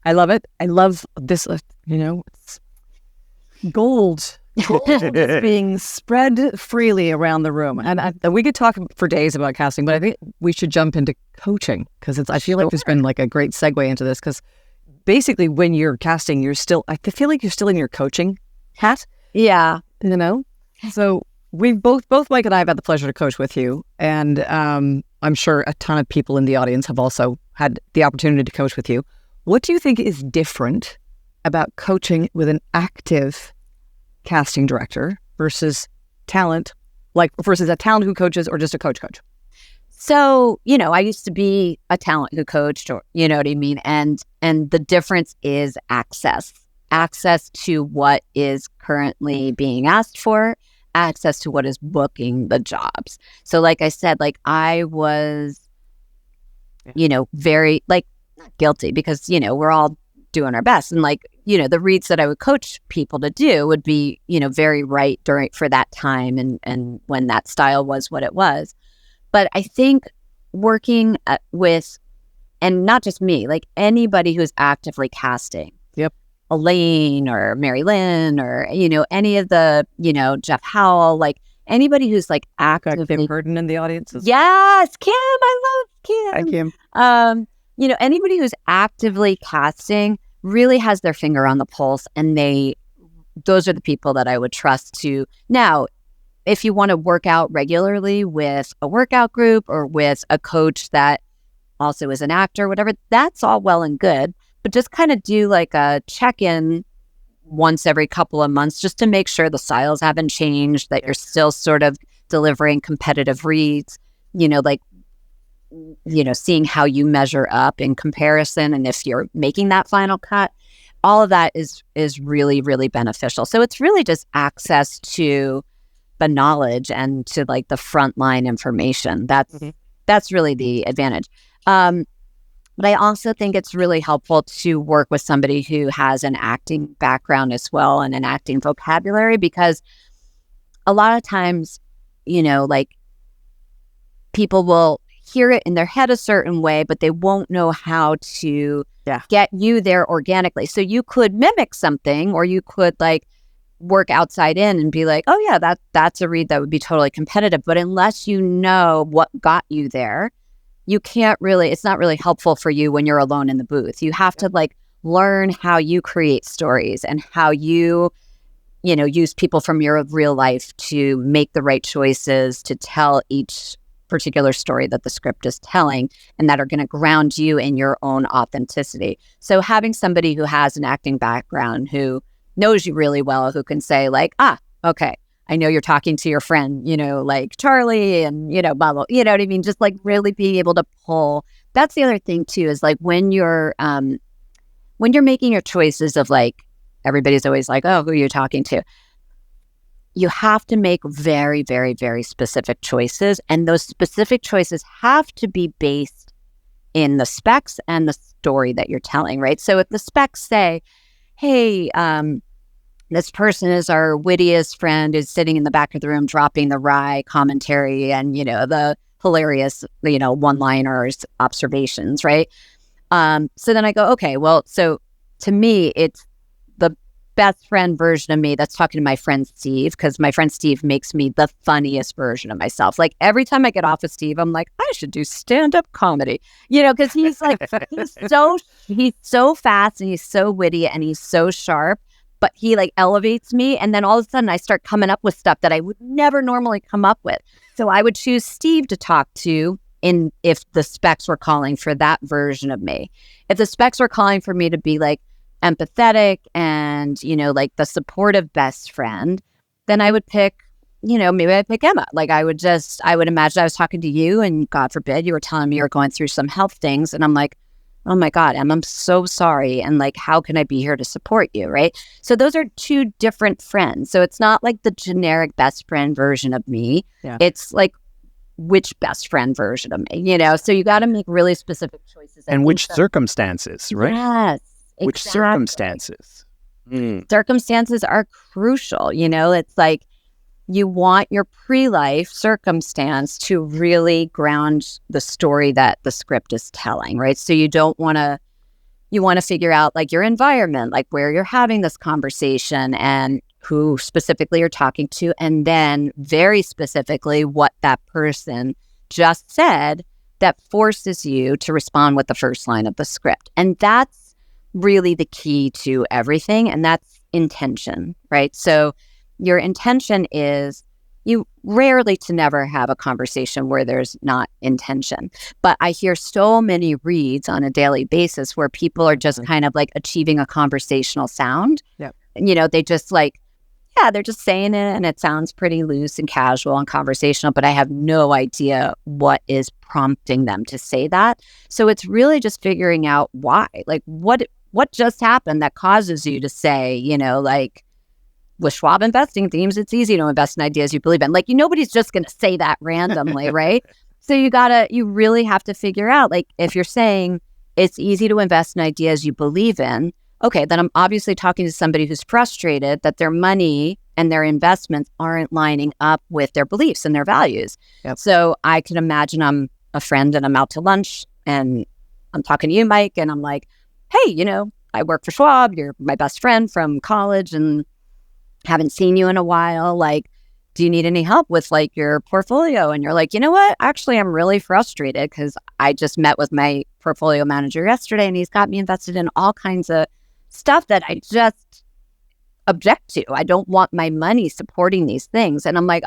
I love it. I love this, it's gold. Gold is being spread freely around the room. And we could talk for days about casting, but I think we should jump into coaching because I feel like there's been like a great segue into this because basically when you're casting, I feel like you're still in your coaching hat. Yeah. So we've both Mike and I have had the pleasure to coach with you. And I'm sure a ton of people in the audience have also had the opportunity to coach with you. What do you think is different about coaching with an active casting director versus talent, versus a talent who coaches or just a coach? So, I used to be a talent who coached, or, you know what I mean? And the difference is access to what is currently being asked for, access to what is booking the jobs. So like I said, like I was, very not guilty because, we're all doing our best. And the reads that I would coach people to do would be, very right for that time and when that style was what it was. But I think working with, and not just me, like anybody who's actively casting, Elaine or Mary Lynn or, any of the, Jeff Howell, like anybody who's like actively. Kim Burden in the audience. Yes, Kim. I love Kim. Hi, Kim. Anybody who's actively casting really has their finger on the pulse, and those are the people that I would trust to. Now, if you want to work out regularly with a workout group or with a coach that also is an actor, whatever, that's all well and good. But just kind of do like a check-in once every couple of months just to make sure the styles haven't changed, that you're still sort of delivering competitive reads, like, seeing how you measure up in comparison. And if you're making that final cut, all of that is really, really beneficial. So it's really just access to the knowledge and to like the frontline information. That's really the advantage. But I also think it's really helpful to work with somebody who has an acting background as well and an acting vocabulary, because a lot of times, like people will hear it in their head a certain way, but they won't know how to get you there organically. So you could mimic something, or you could like work outside in and be like, oh yeah, that's a read that would be totally competitive. But unless you know what got you there, you can't really, it's not really helpful for you when you're alone in the booth. You have to like learn how you create stories and how you, use people from your real life to make the right choices to tell each particular story that the script is telling, and that are going to ground you in your own authenticity. So having somebody who has an acting background, who knows you really well, who can say like, okay, I know you're talking to your friend, like Charlie and, blah, blah, you know what I mean? Just like really being able to pull. That's the other thing too, is like when you're making your choices of like, everybody's always like, oh, who are you talking to? You have to make very, very, very specific choices. And those specific choices have to be based in the specs and the story that you're telling, right? So if the specs say, hey, this person is our wittiest friend, is sitting in the back of the room dropping the wry commentary and, the hilarious, one-liners, observations, right? So then I go, okay, well, so to me, it's the best friend version of me that's talking to my friend Steve, because my friend Steve makes me the funniest version of myself. Like every time I get off of Steve, I'm like, I should do stand-up comedy, because he's like, he's so fast and he's so witty and he's so sharp. But he like elevates me, and then all of a sudden I start coming up with stuff that I would never normally come up with. So I would choose Steve to talk to if the specs were calling for that version of me. If the specs were calling for me to be like empathetic and, like the supportive best friend, then I would pick, maybe I'd pick Emma. Like I would imagine I was talking to you, and God forbid you were telling me you're going through some health things. And I'm like, oh my God, Em, I'm so sorry. And like, how can I be here to support you, right? So those are two different friends. So it's not like the generic best friend version of me. Yeah. It's like, which best friend version of me, So you got to make really specific choices. And which circumstances, right? Yes, exactly. Which circumstances? Circumstances are crucial. It's like, you want your pre-life circumstance to really ground the story that the script is telling, right? So you want to figure out like your environment, like where you're having this conversation and who specifically you're talking to, and then very specifically what that person just said that forces you to respond with the first line of the script. And that's really the key to everything, and that's intention, right? So your intention is, you rarely to never have a conversation where there's not intention. But I hear so many reads on a daily basis where people are just kind of like achieving a conversational sound. Yep. They just like, they're just saying it and it sounds pretty loose and casual and conversational, but I have no idea what is prompting them to say that. So it's really just figuring out why, like what just happened that causes you to say, like, with Schwab investing themes, it's easy to invest in ideas you believe in. Like, nobody's just going to say that randomly, right? So you really have to figure out, like, if you're saying it's easy to invest in ideas you believe in, okay, then I'm obviously talking to somebody who's frustrated that their money and their investments aren't lining up with their beliefs and their values. Yep. So I can imagine I'm a friend and I'm out to lunch and I'm talking to you, Mike, and I'm like, hey, I work for Schwab. You're my best friend from college and haven't seen you in a while. Like, do you need any help with like your portfolio? And you're like, you know what? Actually, I'm really frustrated because I just met with my portfolio manager yesterday and he's got me invested in all kinds of stuff that I just object to. I don't want my money supporting these things. And I'm like,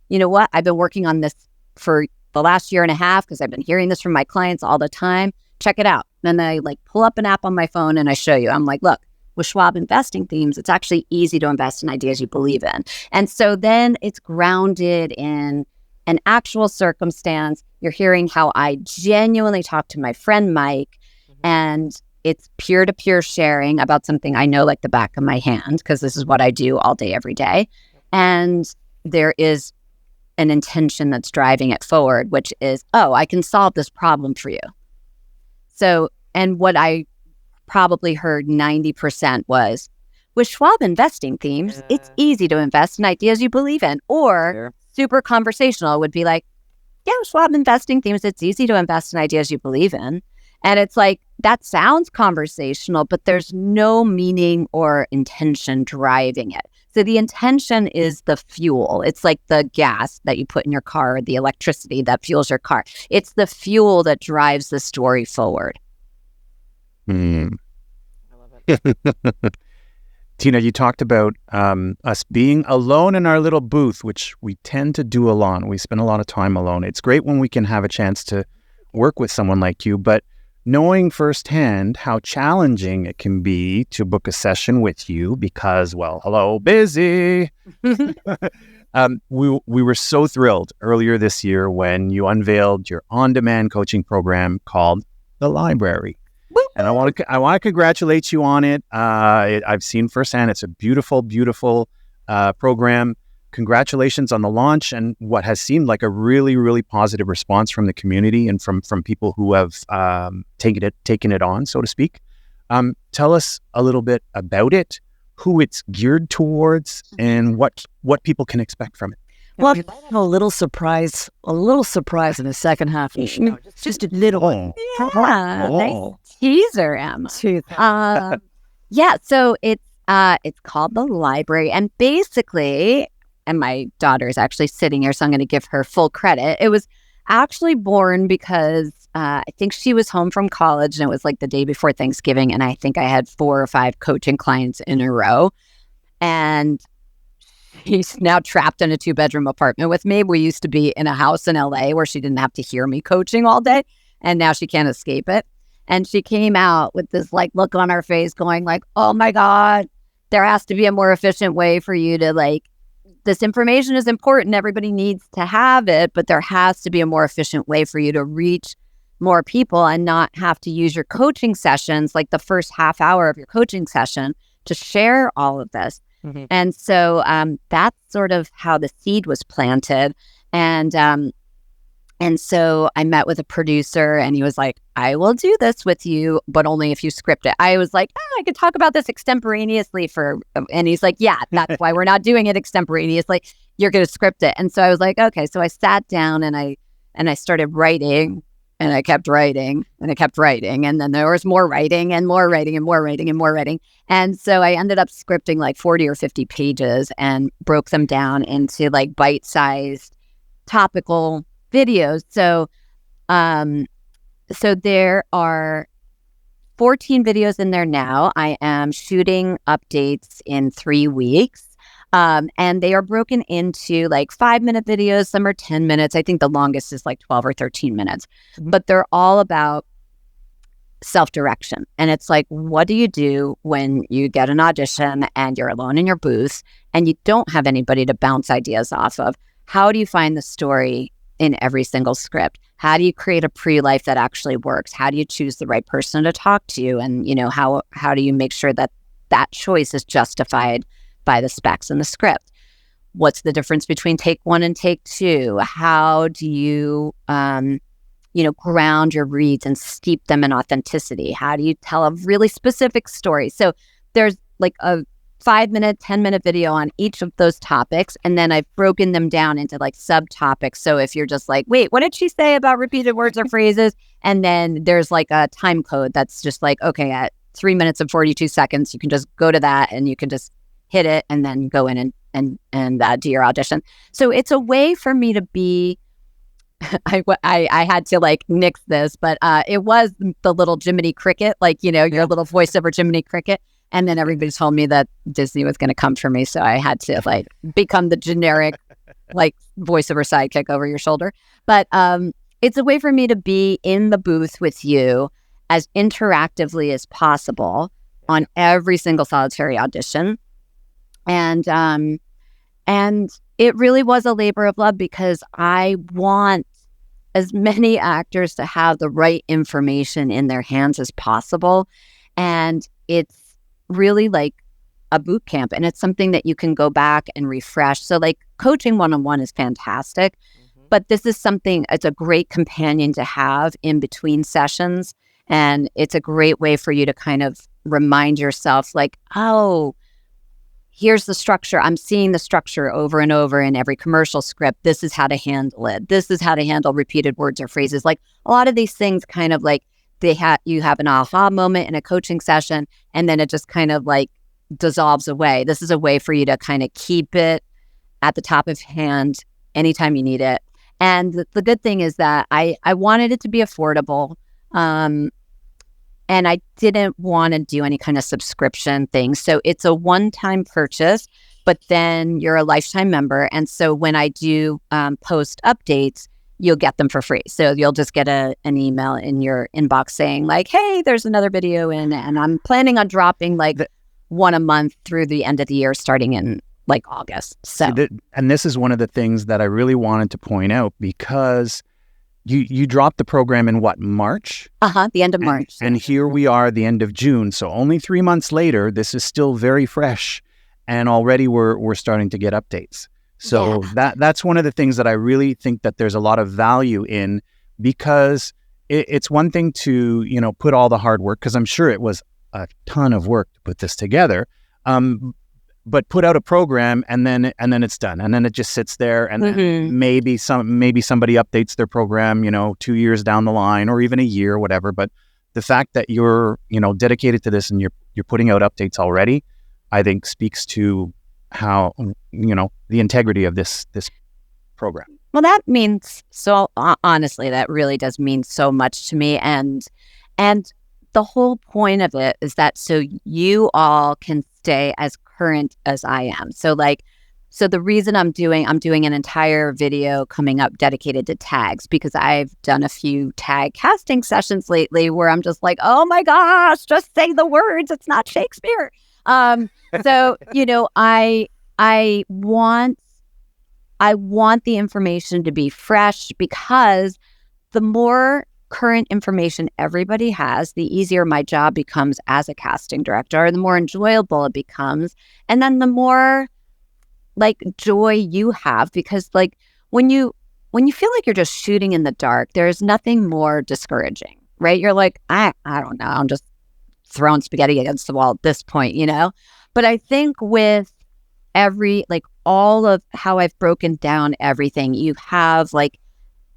you know what? I've been working on this for the last year and a half because I've been hearing this from my clients all the time. Check it out. Then I like pull up an app on my phone and I show you. I'm like, look, with Schwab investing themes, it's actually easy to invest in ideas you believe in. And so then it's grounded in an actual circumstance. You're hearing how I genuinely talk to my friend Mike, and it's peer-to-peer sharing about something I know like the back of my hand, because this is what I do all day, every day. And there is an intention that's driving it forward, which is, oh, I can solve this problem for you. So, and what I probably heard 90% was, with Schwab investing themes, it's easy to invest in ideas you believe in. Or super conversational would be like, yeah, Schwab investing themes, it's easy to invest in ideas you believe in. And it's like, that sounds conversational, but there's no meaning or intention driving it. So the intention is the fuel. It's like the gas that you put in your car, the electricity that fuels your car. It's the fuel that drives the story forward. I love it. Tina, you talked about us being alone in our little booth, which we tend to do alone. We spend a lot of time alone. It's great when we can have a chance to work with someone like you, but knowing firsthand how challenging it can be to book a session with you because, well, hello, busy. We were so thrilled earlier this year when you unveiled your on-demand coaching program called The Library. And I want to congratulate you on it. I've seen firsthand. It's a beautiful, beautiful program. Congratulations on the launch and what has seemed like a really, really positive response from the community and from people who have taken it on, so to speak. Tell us a little bit about it, who it's geared towards, and what people can expect from it. Well, a little surprise in the second half of the show. Just a little one. Yeah, nice teaser, Emma. Yeah, so it's called The Library, and basically, and my daughter is actually sitting here, so I'm going to give her full credit. It was actually born because I think she was home from college, and it was like the day before Thanksgiving, and I think I had 4 or 5 coaching clients in a row, and he's now trapped in a 2-bedroom apartment with me. We used to be in a house in LA where she didn't have to hear me coaching all day, and now she can't escape it. And she came out with this like look on her face going like, oh my God, there has to be a more efficient way for you to like, this information is important. Everybody needs to have it, but there has to be a more efficient way for you to reach more people and not have to use your coaching sessions, like the first half hour of your coaching session, to share all of this. Mm-hmm. And so that's sort of how the seed was planted. And so I met with a producer and he was like, I will do this with you, but only if you script it. I was like, I could talk about this extemporaneously and he's like, yeah, that's why we're not doing it extemporaneously. You're going to script it. And so I was like, okay. So I sat down and I started writing, and I kept writing and I kept writing. And then there was more writing and more writing and more writing and more writing. And so I ended up scripting like 40 or 50 pages and broke them down into like bite-sized topical videos. So there are 14 videos in there now. I am shooting updates in 3 weeks. And they are broken into like 5-minute videos. Some are 10 minutes. I think the longest is like 12 or 13 minutes, but they're all about self-direction. And it's like, what do you do when you get an audition and you're alone in your booth and you don't have anybody to bounce ideas off of? How do you find the story in every single script? How do you create a pre-life that actually works? How do you choose the right person to talk to? And, you know, how do you make sure that that choice is justified by the specs in the script? What's the difference between take 1 and take 2? How do you, ground your reads and steep them in authenticity? How do you tell a really specific story? So there's like a 5-minute, 10-minute video on each of those topics. And then I've broken them down into like subtopics. So if you're just like, wait, what did she say about repeated words or phrases? And then there's like a time code that's just like, okay, at 3 minutes and 42 seconds, you can just go to that and you can just hit it and then go in and do your audition. So it's a way for me to be, I had to like nix this, but it was the little Jiminy Cricket, like, you know, your little voiceover Jiminy Cricket. And then everybody told me that Disney was going to come for me. So I had to like become the generic like voiceover sidekick over your shoulder. But it's a way for me to be in the booth with you as interactively as possible. on every single solitary audition. And it really was a labor of love because I want as many actors to have the right information in their hands as possible. And it's really like a boot camp, and it's something that you can go back and refresh. So like coaching one-on-one is fantastic, but this is something, it's a great companion to have in between sessions. And it's a great way for you to kind of remind yourself like, oh, here's the structure. I'm seeing the structure over and over in every commercial script. This is how to handle it. This is how to handle repeated words or phrases. Like a lot of these things kind of like you have an aha moment in a coaching session, and then it just kind of like dissolves away. This is a way for you to kind of keep it at the top of hand anytime you need it. And the good thing is that I wanted it to be affordable. And I didn't want to do any kind of subscription thing. So it's a one-time purchase, but then you're a lifetime member. And so when I do post updates, you'll get them for free. So you'll just get an email in your inbox saying like, hey, there's another video in, and I'm planning on dropping like one a month through the end of the year, starting in like August. So, and this is one of the things that I really wanted to point out, because you dropped the program in what, March? The end of March. And here we are, the end of June. So only 3 months later, this is still very fresh, and already we're starting to get updates. So that's one of the things that I really think that there's a lot of value in, because it's one thing to, put all the hard work, because I'm sure it was a ton of work to put this together. But put out a program and then it's done, and then it just sits there, and then maybe somebody updates their program 2 years down the line, or even a year, whatever. But the fact that you're dedicated to this and you're putting out updates already, I think speaks to how the integrity of this program. Well, that means so honestly, that really does mean so much to me, and the whole point of it is that so you all can stay as current as I am. So the reason I'm doing an entire video coming up dedicated to tags, because I've done a few tag casting sessions lately where I'm just like, oh my gosh, just say the words. It's not Shakespeare. So, I want the information to be fresh, because the more current information everybody has, the easier my job becomes as a casting director, the more enjoyable it becomes. And then the more like joy you have, because like when you feel like you're just shooting in the dark, there's nothing more discouraging, right? You're like, I don't know, I'm just throwing spaghetti against the wall at this point, But I think with all of how I've broken down everything, you have like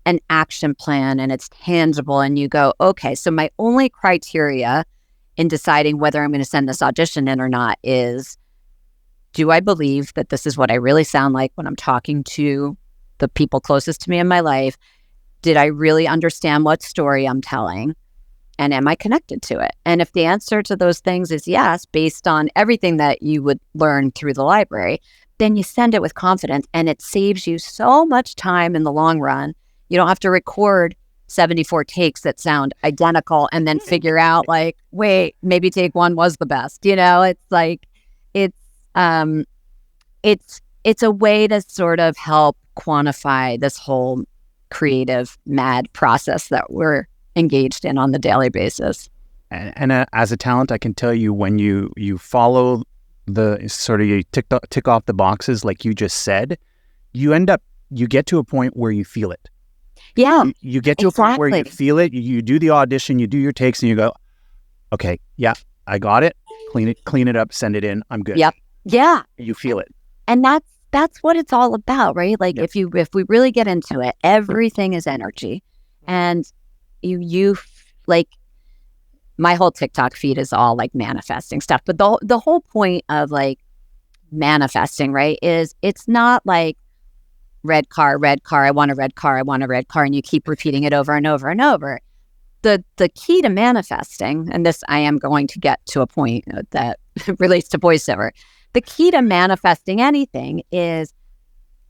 an action plan, and it's tangible, and you go, okay, so my only criteria in deciding whether I'm going to send this audition in or not is, do I believe that this is what I really sound like when I'm talking to the people closest to me in my life? Did I really understand what story I'm telling? And am I connected to it? And if the answer to those things is yes, based on everything that you would learn through the library, then you send it with confidence, and it saves you so much time in the long run. You don't have to record 74 takes that sound identical and then figure out like, wait, maybe take one was the best. It's like, it's a way to sort of help quantify this whole creative mad process that we're engaged in on the daily basis. And as a talent, I can tell you, when you follow the sort of, you tick off the boxes like you just said, you get to a point where you feel it. Yeah, you get to a point where you feel it. You do the audition, you do your takes, and you go, okay, yeah, I got it. Clean it up, send it in. I'm good. Yep. Yeah. You feel it. And that's what it's all about, right? Like if we really get into it, everything is energy. And you like, my whole TikTok feed is all like manifesting stuff. But the whole point of like manifesting, right, is it's not like red car, I want a red car, and you keep repeating it over and over and over. The key to manifesting, and this I am going to get to a point that relates to voiceover. The key to manifesting anything is,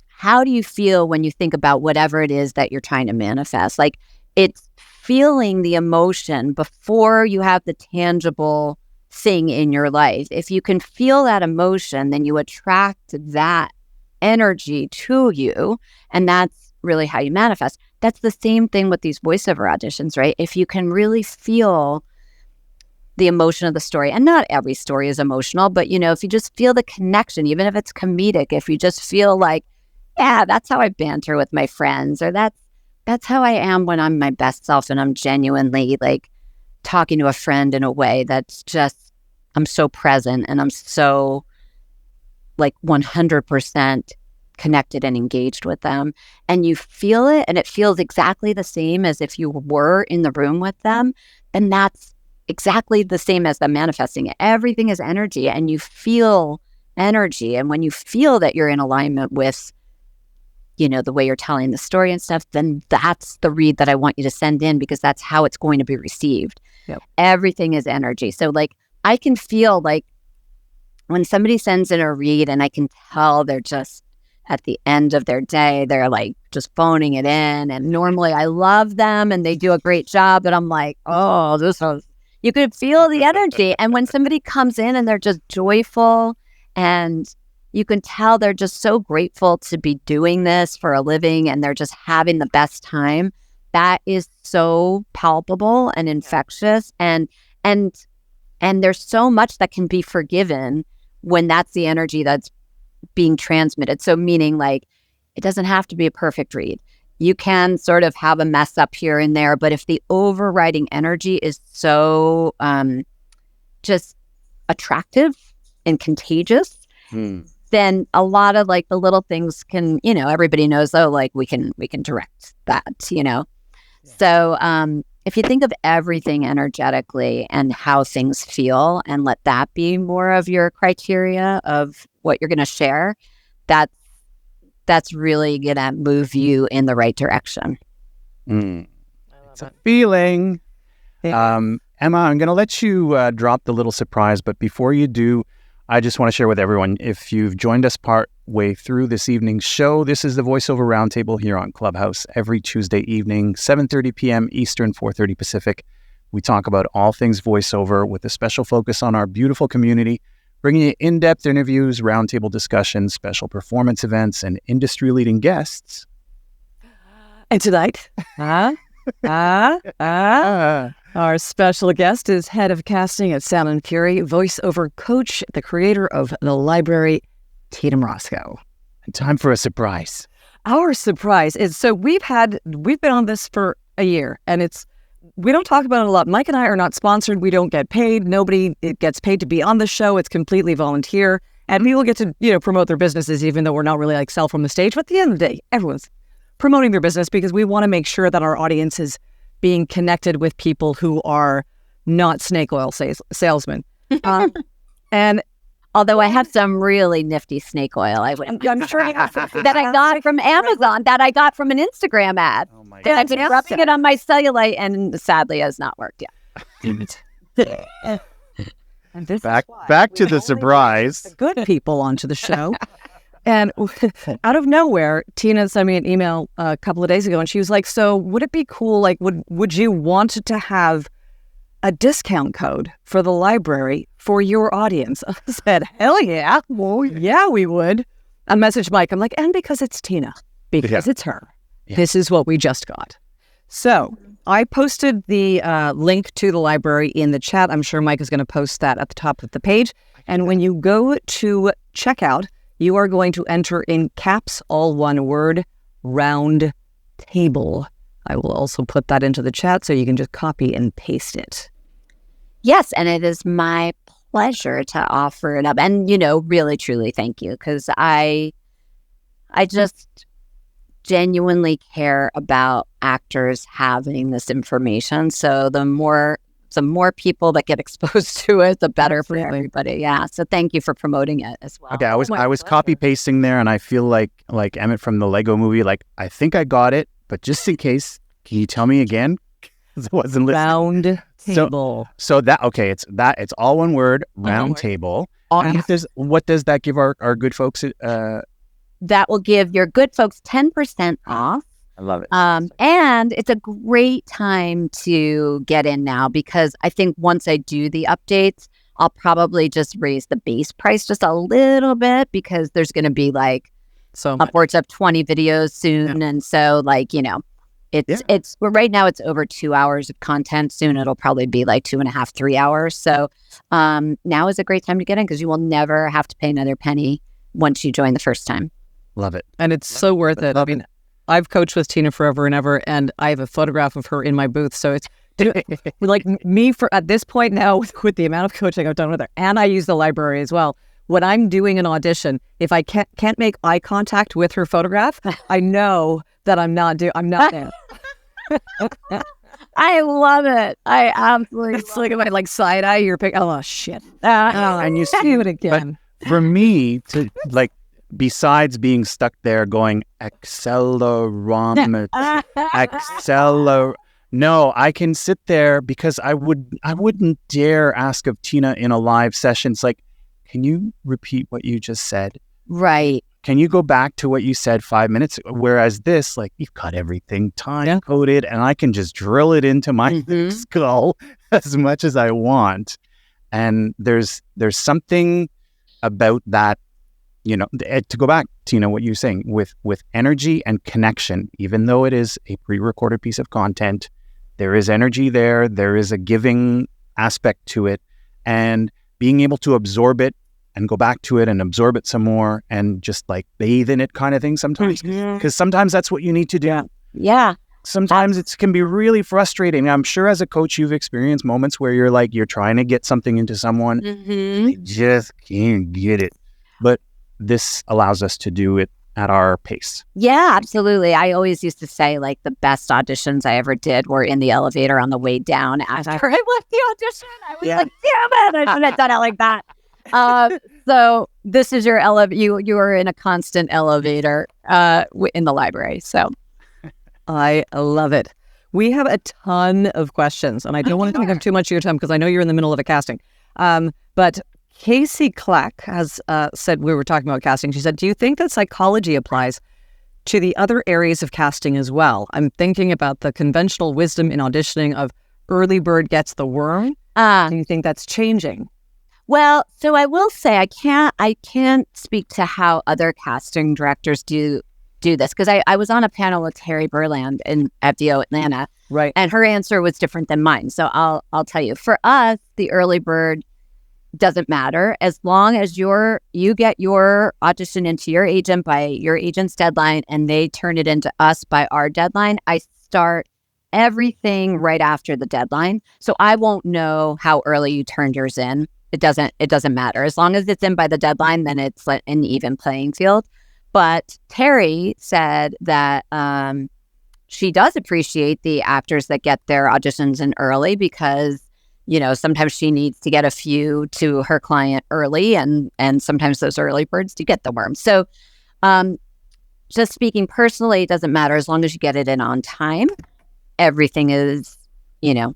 how do you feel when you think about whatever it is that you're trying to manifest? Like, it's feeling the emotion before you have the tangible thing in your life. If you can feel that emotion, then you attract that energy to you. And that's really how you manifest. That's the same thing with these voiceover auditions, right? If you can really feel the emotion of the story, and not every story is emotional, but if you just feel the connection, even if it's comedic, if you just feel like, yeah, that's how I banter with my friends, or that's how I am when I'm my best self and I'm genuinely like talking to a friend in a way that's just, I'm so present and I'm so like 100% connected and engaged with them, and you feel it and it feels exactly the same as if you were in the room with them, then that's exactly the same as them manifesting it. Everything is energy, and you feel energy. And when you feel that you're in alignment with, the way you're telling the story and stuff, then that's the read that I want you to send in, because that's how it's going to be received. Yep. Everything is energy. So like, I can feel like when somebody sends in a read and I can tell they're just at the end of their day, they're like just phoning it in. And normally I love them and they do a great job, but I'm like, oh, you could feel the energy. And when somebody comes in and they're just joyful, and you can tell they're just so grateful to be doing this for a living, and they're just having the best time, that is so palpable and infectious. And there's so much that can be forgiven when that's the energy that's being transmitted. So meaning like, it doesn't have to be a perfect read. You can sort of have a mess up here and there, but if the overriding energy is so just attractive and contagious, then a lot of like the little things can, everybody knows, like we can direct that, Yeah. So if you think of everything energetically and how things feel, and let that be more of your criteria of what you're going to share, that's really going to move you in the right direction. It's a feeling. Yeah. Emma, I'm going to let you drop the little surprise, but before you do, I just want to share with everyone, if you've joined us part way through this evening's show, this is the Voiceover Roundtable here on Clubhouse every Tuesday evening, 7:30 p.m. Eastern, 4:30 Pacific. We talk about all things voiceover with a special focus on our beautiful community, bringing you in-depth interviews, roundtable discussions, special performance events, and industry-leading guests. And tonight, our special guest is head of casting at Sound and Fury, voiceover coach, the creator of The Library, Tina Morasco. Time for a surprise. Our surprise is, so we've been on this for a year, and we don't talk about it a lot. Mike and I are not sponsored. We don't get paid. Nobody gets paid to be on the show. It's completely volunteer, and people get to, promote their businesses, even though we're not really like sell from the stage. But at the end of the day, everyone's promoting their business, because we want to make sure that our audience is being connected with people who are not snake oil salesmen. And although I have some really nifty snake oil, I'm sure I have that I got from Amazon, that I got from an Instagram ad. Oh my God. I've been rubbing it on my cellulite, and sadly has not worked yet. And this back to the surprise. The good people onto the show. And out of nowhere, Tina sent me an email a couple of days ago, and she was like, so would it be cool, like, would you want to have a discount code for the library for your audience? I said, hell yeah. Well, yeah, we would. I messaged Mike. I'm like, and because it's Tina, because it's her. Yeah. This is what we just got. So I posted the link to the library in the chat. I'm sure Mike is going to post that at the top of the page. And when you go to checkout, you are going to enter in caps, all one word, round table. I will also put that into the chat so you can just copy and paste it. Yes, and it is my pleasure to offer it up. And, really, truly thank you, because I just genuinely care about actors having this information. So the more people that get exposed to it, the better for everybody. Yeah. So thank you for promoting it as well. Okay, I was copy pasting there, and I feel like Emmett from the Lego movie. Like, I think I got it, but just in case, can you tell me again? Because I wasn't listening. Round table. So it's all one word. Round table. And what does that give our good folks? That will give your good folks 10% off. I love it. And it's a great time to get in now, because I think once I do the updates, I'll probably just raise the base price just a little bit because there's going to be like upwards of 20 videos soon. Yeah. And so like, it's right now it's over 2 hours of content. Soon it'll probably be like 2.5, 3 hours. So now is a great time to get in because you will never have to pay another penny once you join the first time. Love it. And it's so worth it. I mean, I've coached with Tina forever and ever, and I have a photograph of her in my booth. So it's like me for at this point now with the amount of coaching I've done with her, and I use the library as well. When I'm doing an audition, if I can't make eye contact with her photograph, I know that I'm not there. I love it. I absolutely. It's like if I like side eye your pic. Oh shit! And you see it again. But for me to like, besides being stuck there going accelerometer, no, I can sit there because I wouldn't dare ask of Tina in a live session. It's like, can you repeat what you just said? Right. Can you go back to what you said 5 minutes? Whereas this, like, you've got everything time coded and I can just drill it into my skull as much as I want. And there's something about that, to go back, Tina, what you're saying with energy and connection, even though it is a pre-recorded piece of content, there is energy there. There is a giving aspect to it, and being able to absorb it and go back to it and absorb it some more and just like bathe in it kind of thing sometimes. Because sometimes that's what you need to do. Yeah. Sometimes it can be really frustrating. I'm sure as a coach, you've experienced moments where you're trying to get something into someone. They just can't get it. But this allows us to do it at our pace. Yeah, absolutely. I always used to say like the best auditions I ever did were in the elevator on the way down after I left the audition. I was like, damn it, I should have done it like that. So this is your you are in a constant elevator in the library. So I love it. We have a ton of questions, and I don't want to take up too much of your time because I know you're in the middle of a casting. But Casey Clack has said, we were talking about casting. She said, do you think that psychology applies to the other areas of casting as well? I'm thinking about the conventional wisdom in auditioning of early bird gets the worm. Do you think that's changing? Well, so I will say I can't speak to how other casting directors do this because I was on a panel with Terry Burland at VO Atlanta, right? And her answer was different than mine. So I'll tell you. For us, the early bird doesn't matter as long as you get your audition into your agent by your agent's deadline and they turn it into us by our deadline. I start everything right after the deadline, so I won't know how early you turned yours in. It doesn't matter. As long as it's in by the deadline, then it's an even playing field. But Terry said that she does appreciate the actors that get their auditions in early because, sometimes she needs to get a few to her client early and sometimes those early birds do get the worm. So just speaking personally, it doesn't matter as long as you get it in on time. Everything is even.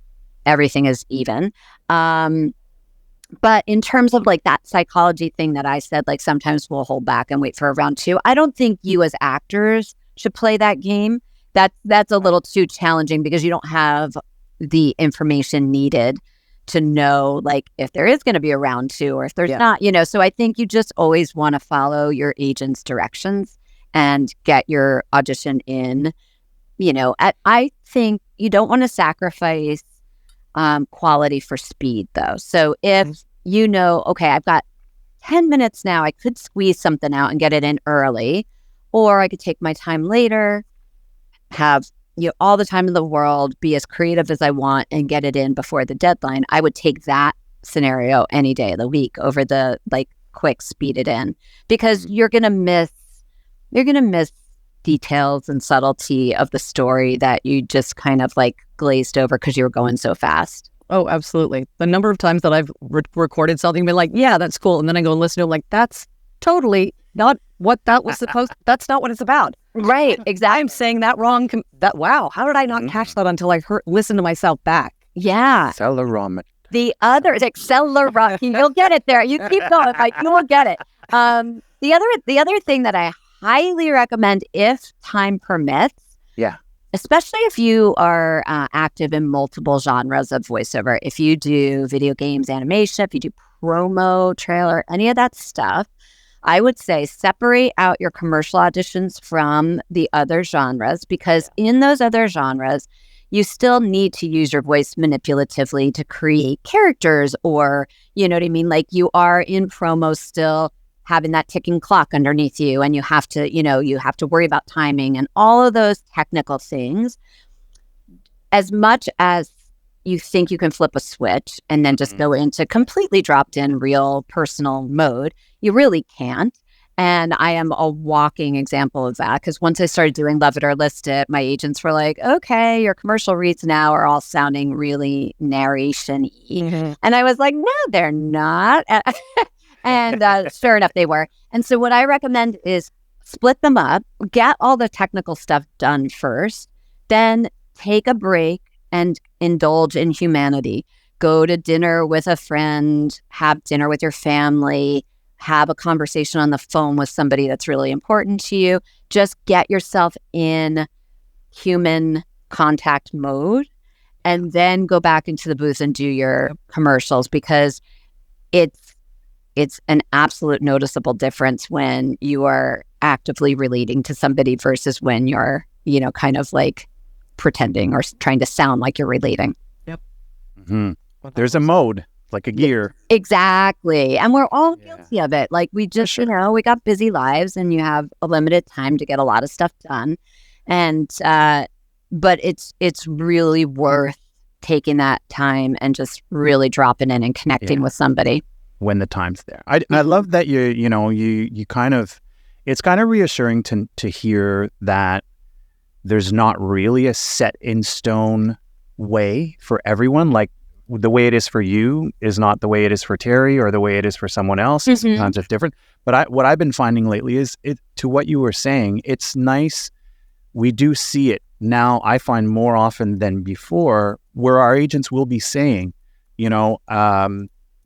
But in terms of like that psychology thing that I said, like sometimes we'll hold back and wait for a round two. I don't think you as actors should play that game. That's a little too challenging because you don't have the information needed to know like if there is going to be a round two or if there's not, So I think you just always want to follow your agent's directions and get your audition in. I think you don't want to sacrifice quality for speed though. So if okay, I've got 10 minutes now, I could squeeze something out and get it in early, or I could take my time later, have all the time in the world, be as creative as I want and get it in before the deadline. I would take that scenario any day of the week over the like quick speed it in because you're going to miss details and subtlety of the story that you just kind of like glazed over because you were going so fast. Oh, absolutely. The number of times that I've recorded something and been like, yeah, that's cool. And then I go and listen to it, like, that's totally not what that was supposed that's not what it's about. Right, exactly. I'm saying that wrong. Wow, how did I not catch that until I listened to myself back? Yeah. Accelerometer. The other is accelerometer. You'll get it there. You keep going. You will get it. The other thing that I highly recommend if time permits. Yeah. Especially if you are active in multiple genres of voiceover. If you do video games, animation, if you do promo, trailer, any of that stuff, I would say separate out your commercial auditions from the other genres, because in those other genres, you still need to use your voice manipulatively to create characters, or, you know what I mean? Like, you are in promo still having that ticking clock underneath you, and you have to, you have to worry about timing and all of those technical things. As much as you think you can flip a switch and then just go into completely dropped in real personal mode, you really can't. And I am a walking example of that, because once I started doing Love It or List It, my agents were like, okay, your commercial reads now are all sounding really narration-y. Mm-hmm. And I was like, no, they're not. And sure enough, they were. And so what I recommend is split them up, get all the technical stuff done first, then take a break and indulge in humanity. Go to dinner with a friend, have dinner with your family, have a conversation on the phone with somebody that's really important to you. Just get yourself in human contact mode, and then go back into the booth and do your commercials, because it's an absolute noticeable difference when you are actively relating to somebody versus when you're, kind of like pretending or trying to sound like you're relating. Yep. Mm-hmm. There's a mode, like a gear. Exactly. And we're all guilty of it. Like, we just, we got busy lives, and you have a limited time to get a lot of stuff done. And, but it's really worth taking that time and just really dropping in and connecting with somebody when the time's there. I love that you kind of, it's kind of reassuring to hear that there's not really a set in stone way for everyone. Like, the way it is for you is not the way it is for Terry, or the way it is for someone else. Mm-hmm. Sometimes it's different. But what I've been finding lately is, to what you were saying, it's nice. We do see it now, I find, more often than before, where our agents will be saying,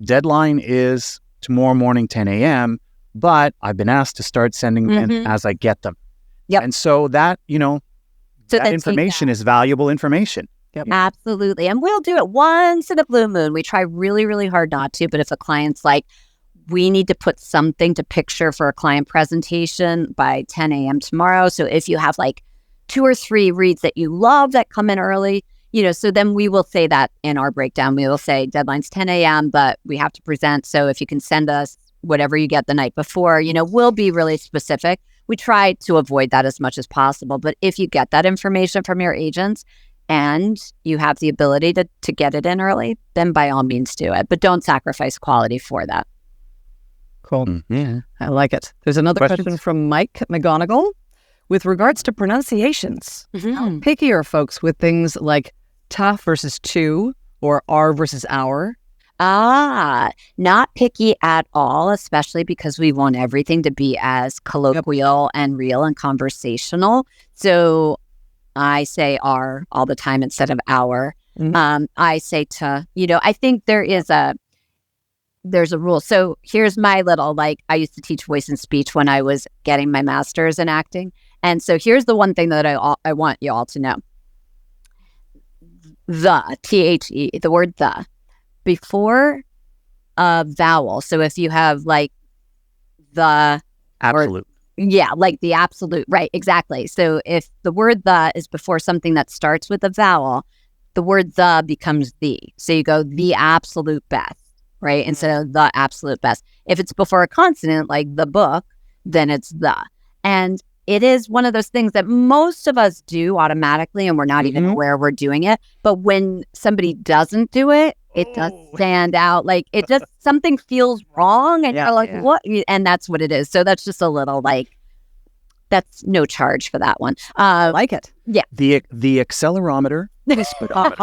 deadline is tomorrow morning, 10 a.m., but I've been asked to start sending them as I get them. Yep. And so that, that information is valuable information. Yep. Absolutely. And we'll do it once in a blue moon. We try really, really hard not to. But if a client's like, we need to put something to picture for a client presentation by 10 a.m. tomorrow. So if you have like 2 or 3 reads that you love that come in early, so then we will say that in our breakdown. We will say deadline's 10 a.m., but we have to present. So if you can send us whatever you get the night before, we'll be really specific. We try to avoid that as much as possible. But if you get that information from your agents and you have the ability to get it in early, then by all means do it. But don't sacrifice quality for that. Cool. Mm-hmm. I like it. There's another question from Mike McGonigal. With regards to pronunciations, how picky are folks with things like ta versus tu, or R versus our? Not picky at all, especially because we want everything to be as colloquial and real and conversational. So I say R all the time instead of our. Mm-hmm. I say ta. I think there's a rule. So here's my little, I used to teach voice and speech when I was getting my master's in acting. And so here's the one thing that I want you all to know. The, T-H-E, the word the, before a vowel. So if you have the... Absolute. The absolute. Right, exactly. So if the word the is before something that starts with a vowel, the word the becomes the. So you go the absolute best, right? Instead of the absolute best. If it's before a consonant, like the book, then it's the. And it is one of those things that most of us do automatically, and we're not even aware we're doing it. But when somebody doesn't do it, it does stand out. It just, something feels wrong, and you're like, what? And that's what it is. So that's just a little, that's no charge for that one. Like it. Yeah. The accelerometer, the speedometer.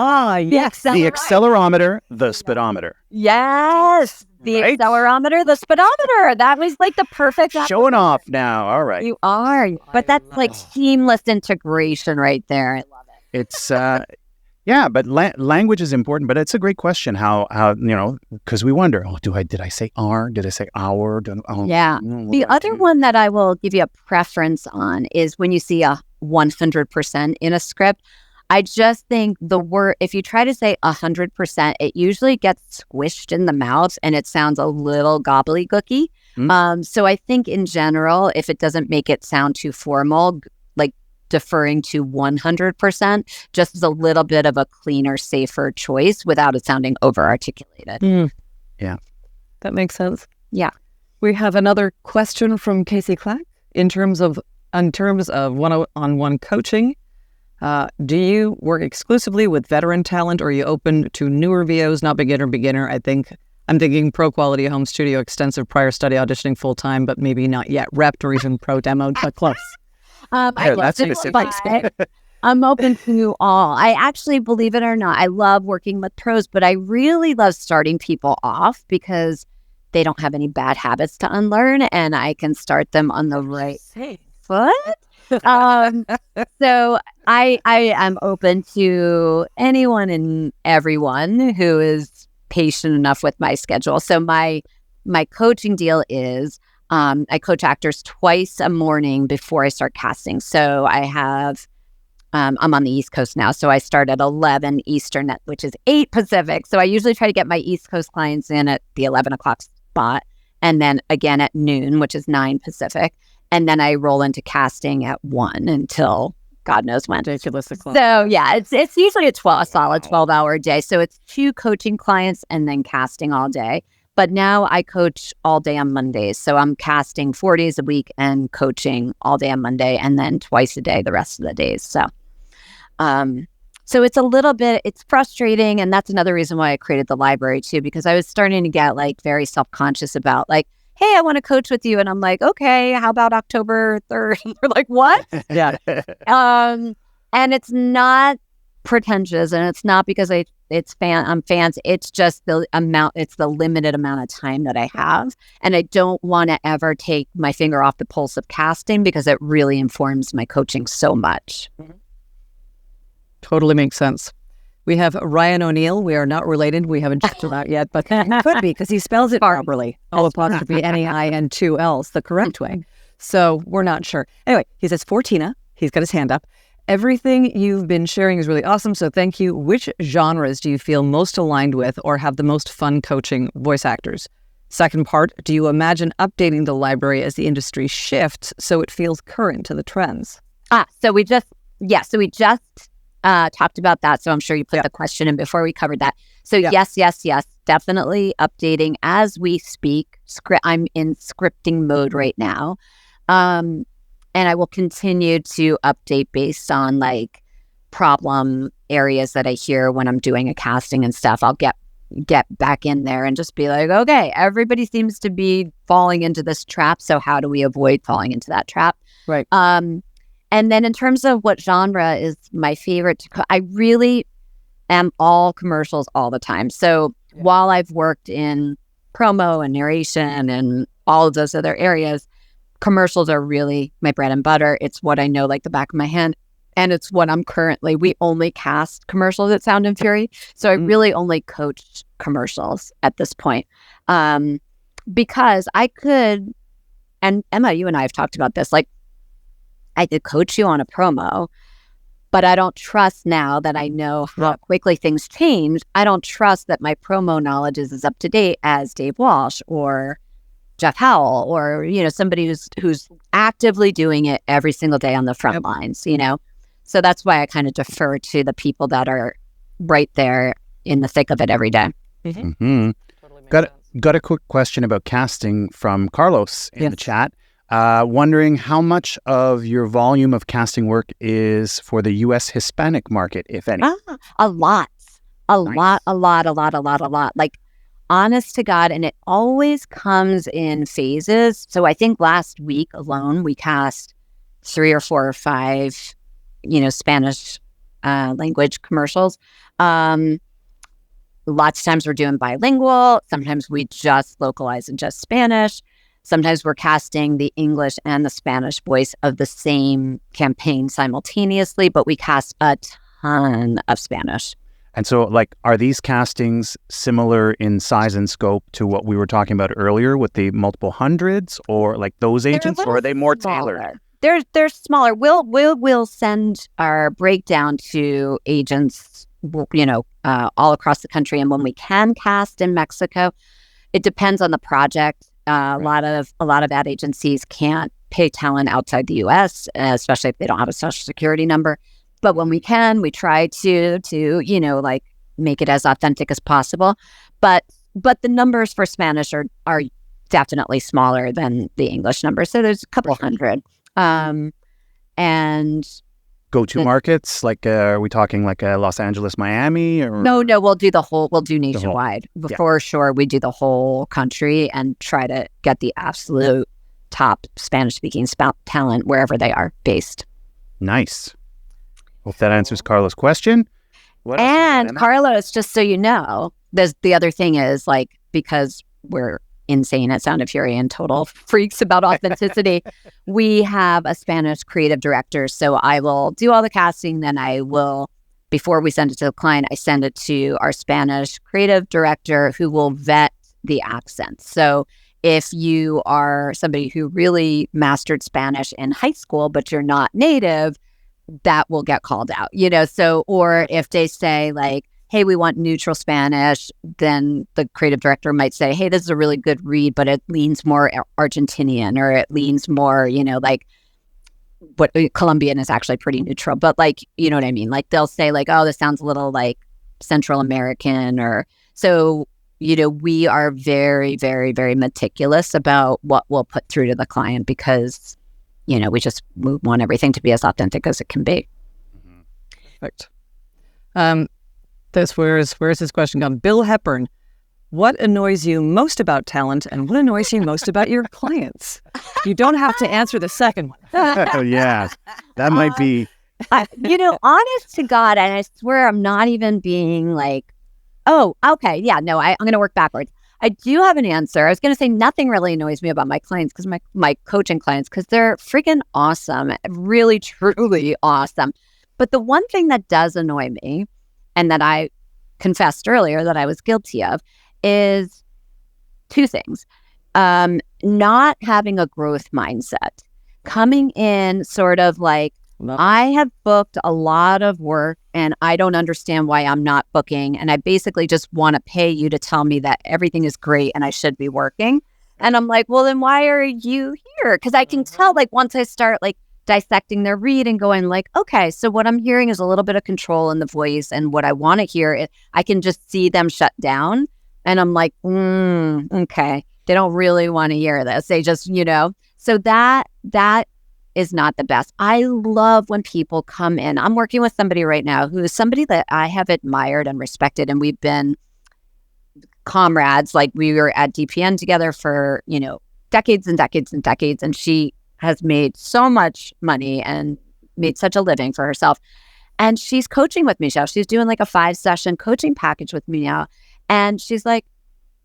Yes. The accelerometer, the speedometer. Yes. The accelerometer, the speedometer. That was the perfect. Showing off now. All right. You are. But that's seamless integration right there. I love it. It's, but language is important. But it's a great question how because we wonder, did I say our? Did I say our? The other one that I will give you a preference on is when you see a 100% in a script. I just think the word, if you try to say 100%, it usually gets squished in the mouth and it sounds a little gobbledygooky. So I think in general, if it doesn't make it sound too formal, like deferring to 100% just is a little bit of a cleaner, safer choice without it sounding over-articulated. Yeah. That makes sense. Yeah. We have another question from Casey Clack in terms of one-on-one coaching. Do you work exclusively with veteran talent, or are you open to newer VOs, not beginner? I'm thinking pro quality home studio, extensive prior study auditioning full time, but maybe not yet repped or even pro demoed, but close. That's specific. I'm open to all. I actually, believe it or not, I love working with pros, but I really love starting people off because they don't have any bad habits to unlearn, and I can start them on the right foot. So I am open to anyone and everyone who is patient enough with my schedule. So my coaching deal is I coach actors twice a morning before I start casting. So I have I'm on the East Coast now, so I start at 11 Eastern, which is 8 Pacific. So I usually try to get my East Coast clients in at the 11 o'clock spot, and then again at noon, which is 9 Pacific. And then I roll into casting at 1 until God knows when. Ridiculous. So yeah, it's usually a solid 12-hour day. So it's 2 coaching clients and then casting all day. But now I coach all day on Mondays. So I'm casting 4 days a week and coaching all day on Monday, and then twice a day the rest of the days. So it's a little bit, it's frustrating. And that's another reason why I created the library too, because I was starting to get like very self-conscious about like, hey, I want to coach with you. And I'm like, okay, how about October 3rd? And they're like, what? Yeah. And it's not pretentious, and it's not because I'm fans. It's just it's the limited amount of time that I have. And I don't want to ever take my finger off the pulse of casting because it really informs my coaching so much. Totally makes sense. We have Ryan O'Neill. We are not related. We haven't checked him out yet, but he could be because he spells it properly. O-apostrophe N-A-I-N 2 L's the correct way. So we're not sure. Anyway, he says, for Tina, he's got his hand up. Everything you've been sharing is really awesome, so thank you. Which genres do you feel most aligned with or have the most fun coaching voice actors? Second part, do you imagine updating the library as the industry shifts so it feels current to the trends? So we just talked about that, so I'm sure you put the question in before we covered that. So yes, definitely updating as we speak. I'm in scripting mode right now. And I will continue to update based on like problem areas that I hear when I'm doing a casting and stuff. I'll get back in there and just be like, okay, everybody seems to be falling into this trap. So how do we avoid falling into that trap? Right. And then in terms of what genre is my favorite, I really am all commercials all the time. So while I've worked in promo and narration and all of those other areas, commercials are really my bread and butter. It's what I know like the back of my hand. And it's what we only cast commercials at Sound and Fury. So I really only coach commercials at this point. Because I could, and Emma, you and I have talked about this, like I could coach you on a promo, but I don't trust now that I know how quickly things change. I don't trust that my promo knowledge is as up to date as Dave Walsh or Jeff Howell or, somebody who's actively doing it every single day on the front lines, So that's why I kind of defer to the people that are right there in the thick of it every day. Mm-hmm. Totally got a quick question about casting from Carlos in the chat. Wondering how much of your volume of casting work is for the U.S. Hispanic market, if any? A lot. Like, honest to God, and it always comes in phases. So I think last week alone, we cast 3 or 4 or 5, Spanish language commercials. Lots of times we're doing bilingual. Sometimes we just localize in just Spanish. Sometimes we're casting the English and the Spanish voice of the same campaign simultaneously, but we cast a ton of Spanish. And so, like, are these castings similar in size and scope to what we were talking about earlier with the multiple hundreds, or like those agents, or are they more tailored? they're smaller. We'll send our breakdown to agents, all across the country. And when we can cast in Mexico, it depends on the project. A lot of ad agencies can't pay talent outside the U.S., especially if they don't have a social security number. But when we can, we try to make it as authentic as possible. But the numbers for Spanish are definitely smaller than the English numbers. So there's a couple hundred. And go-to markets, like are we talking like Los Angeles, Miami, or no, we'll do nationwide. For sure, we do the whole country and try to get the absolute top Spanish-speaking talent wherever they are based. Nice. Hope that answers Carlos' question. And Carlos, just so you know, the other thing is, like, because we're insane at Sound and Fury and total freaks about authenticity, we have a Spanish creative director. So I will do all the casting, then I will, before we send it to the client, I send it to our Spanish creative director who will vet the accents. So if you are somebody who really mastered Spanish in high school, but you're not native, that will get called out, so, or if they say like, hey, we want neutral Spanish, then the creative director might say, hey, this is a really good read, but it leans more Argentinian, or it leans more, like what Colombian is actually pretty neutral, but like, you know what I mean? Like they'll say like, oh, this sounds a little like Central American, or so, we are very, very, very meticulous about what we'll put through to the client because we want everything to be as authentic as it can be. Perfect. Where's this question gone? Bill Hepburn, what annoys you most about talent and what annoys you most about your clients? You don't have to answer the second one. Yeah, that might be. Honest to God, and I swear I'm not even being like, oh, okay, yeah, no, I'm going to work backwards. I do have an answer. I was going to say nothing really annoys me about my clients, because my coaching clients, because they're freaking awesome, really, truly awesome. But the one thing that does annoy me, and that I confessed earlier that I was guilty of, is two things. Not having a growth mindset. Coming in sort of like, I have booked a lot of work and I don't understand why I'm not booking. And I basically just want to pay you to tell me that everything is great and I should be working. And I'm like, well, then why are you here? Because I can tell, like, once I start like dissecting their read and going like, okay, so what I'm hearing is a little bit of control in the voice, and what I want to hear, I can just see them shut down. And I'm like, okay, they don't really want to hear this. They just, so that is not the best. I love when people come in. I'm working with somebody right now who is somebody that I have admired and respected, and we've been comrades. Like, we were at DPN together for, decades and decades and decades, and she has made so much money and made such a living for herself. And she's coaching with me now. She's doing like a 5-session coaching package with me now. And she's like,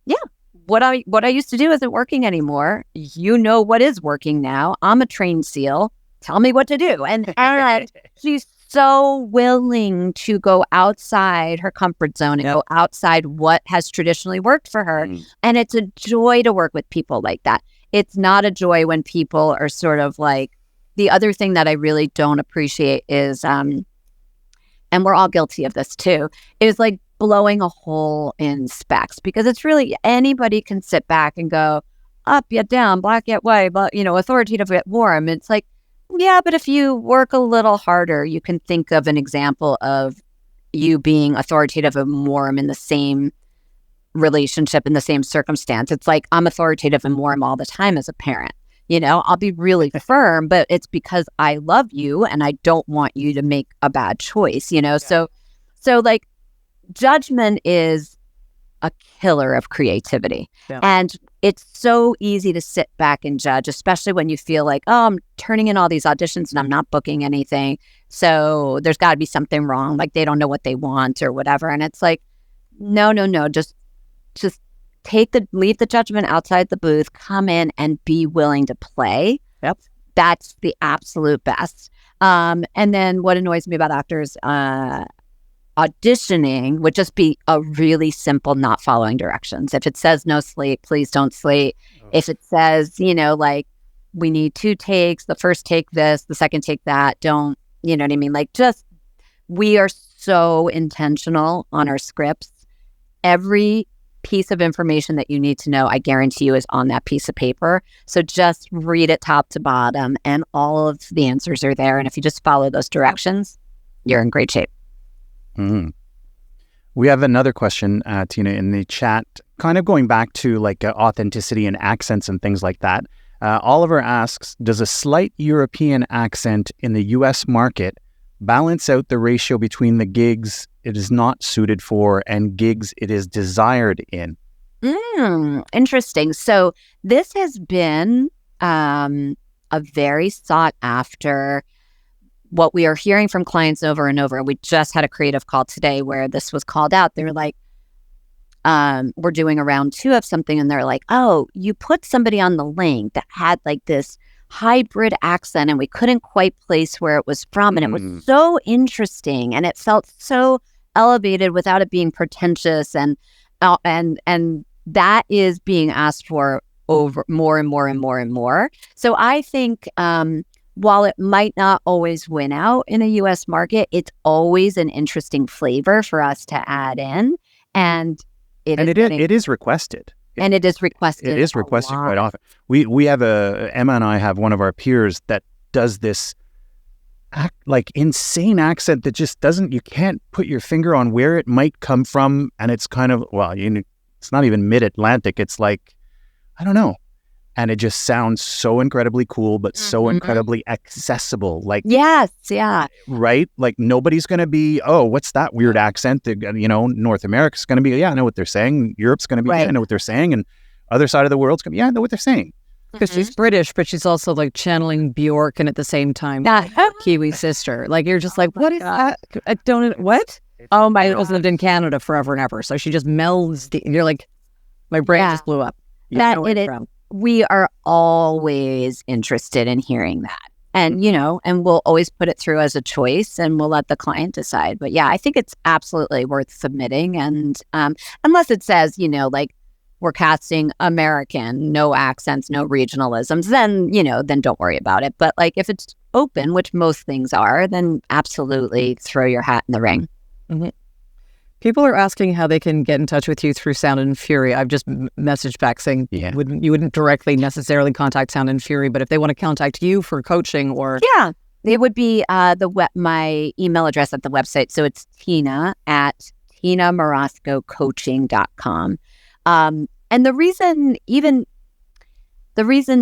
yeah, what I used to do isn't working anymore. What is working now. I'm a trained SEAL. Tell me what to do. And she's so willing to go outside her comfort zone and go outside what has traditionally worked for her. And it's a joy to work with people like that. It's not a joy when people are sort of like, the other thing that I really don't appreciate is, and we're all guilty of this too, is like blowing a hole in specs, because it's really, anybody can sit back and go up yet down, black yet white, but authoritative yet warm. It's like, yeah, but if you work a little harder, you can think of an example of you being authoritative and warm in the same relationship, in the same circumstance. It's like, I'm authoritative and warm all the time as a parent. I'll be really firm, but it's because I love you and I don't want you to make a bad choice, So like, judgment is a killer of creativity. Yeah. And it's so easy to sit back and judge, especially when you feel like, oh, I'm turning in all these auditions and I'm not booking anything. So there's got to be something wrong. Like, they don't know what they want or whatever. And it's like, no, just leave the judgment outside the booth, come in and be willing to play. Yep. That's the absolute best. And then what annoys me about actors, auditioning would just be a really simple not following directions. If it says no sleep, please don't sleep. If it says, like, we need 2 takes, the first take this, the second take that, don't, you know what I mean? Like, just, we are so intentional on our scripts. Every piece of information that you need to know, I guarantee you, is on that piece of paper. So just read it top to bottom, and all of the answers are there. And if you just follow those directions, you're in great shape. Mm. We have another question, Tina, in the chat, kind of going back to like authenticity and accents and things like that. Oliver asks, does a slight European accent in the US market balance out the ratio between the gigs it is not suited for and gigs it is desired in? Interesting. So this has been a very sought after, what we are hearing from clients over and over. We just had a creative call today where this was called out. They were like, we're doing a round 2 of something, and they're like, oh, you put somebody on the link that had like this hybrid accent, and we couldn't quite place where it was from. And it was so interesting, and it felt so elevated without it being pretentious. And that is being asked for over more and more and more and more. So I think, while it might not always win out in a US market, it's always an interesting flavor for us to add in. And it is requested. And it is requested. It is requested quite often. We have Emma and I have one of our peers that does this insane accent that just you can't put your finger on where it might come from. And it's kind of, it's not even mid-Atlantic. It's like, I don't know. And it just sounds so incredibly cool, but so incredibly accessible. Like, yes, yeah. Right? Like, nobody's going to be, oh, what's that weird accent? North America's going to be, yeah, I know what they're saying. Europe's going to be, yeah, I know what they're saying. And other side of the world's going to be, yeah, I know what they're saying. Because she's British, but she's also like channeling Bjork and at the same time Kiwi sister. Like, you're just like, what is that? I don't, what? Oh, my girl's lived in Canada forever and ever. So she just melds, you're like, my brain just blew up. We are always interested in hearing that. And, and we'll always put it through as a choice, and we'll let the client decide. But yeah, I think it's absolutely worth submitting. And unless it says, like, we're casting American, no accents, no regionalisms, then don't worry about it. But like, if it's open, which most things are, then absolutely throw your hat in the ring. Mm-hmm. People are asking how they can get in touch with you through Sound and Fury. I've just messaged back saying you wouldn't directly necessarily contact Sound and Fury, but if they want to contact you for coaching or... Yeah, it would be my email address at the website. So it's tina@tinamorascocoaching.com. And the reason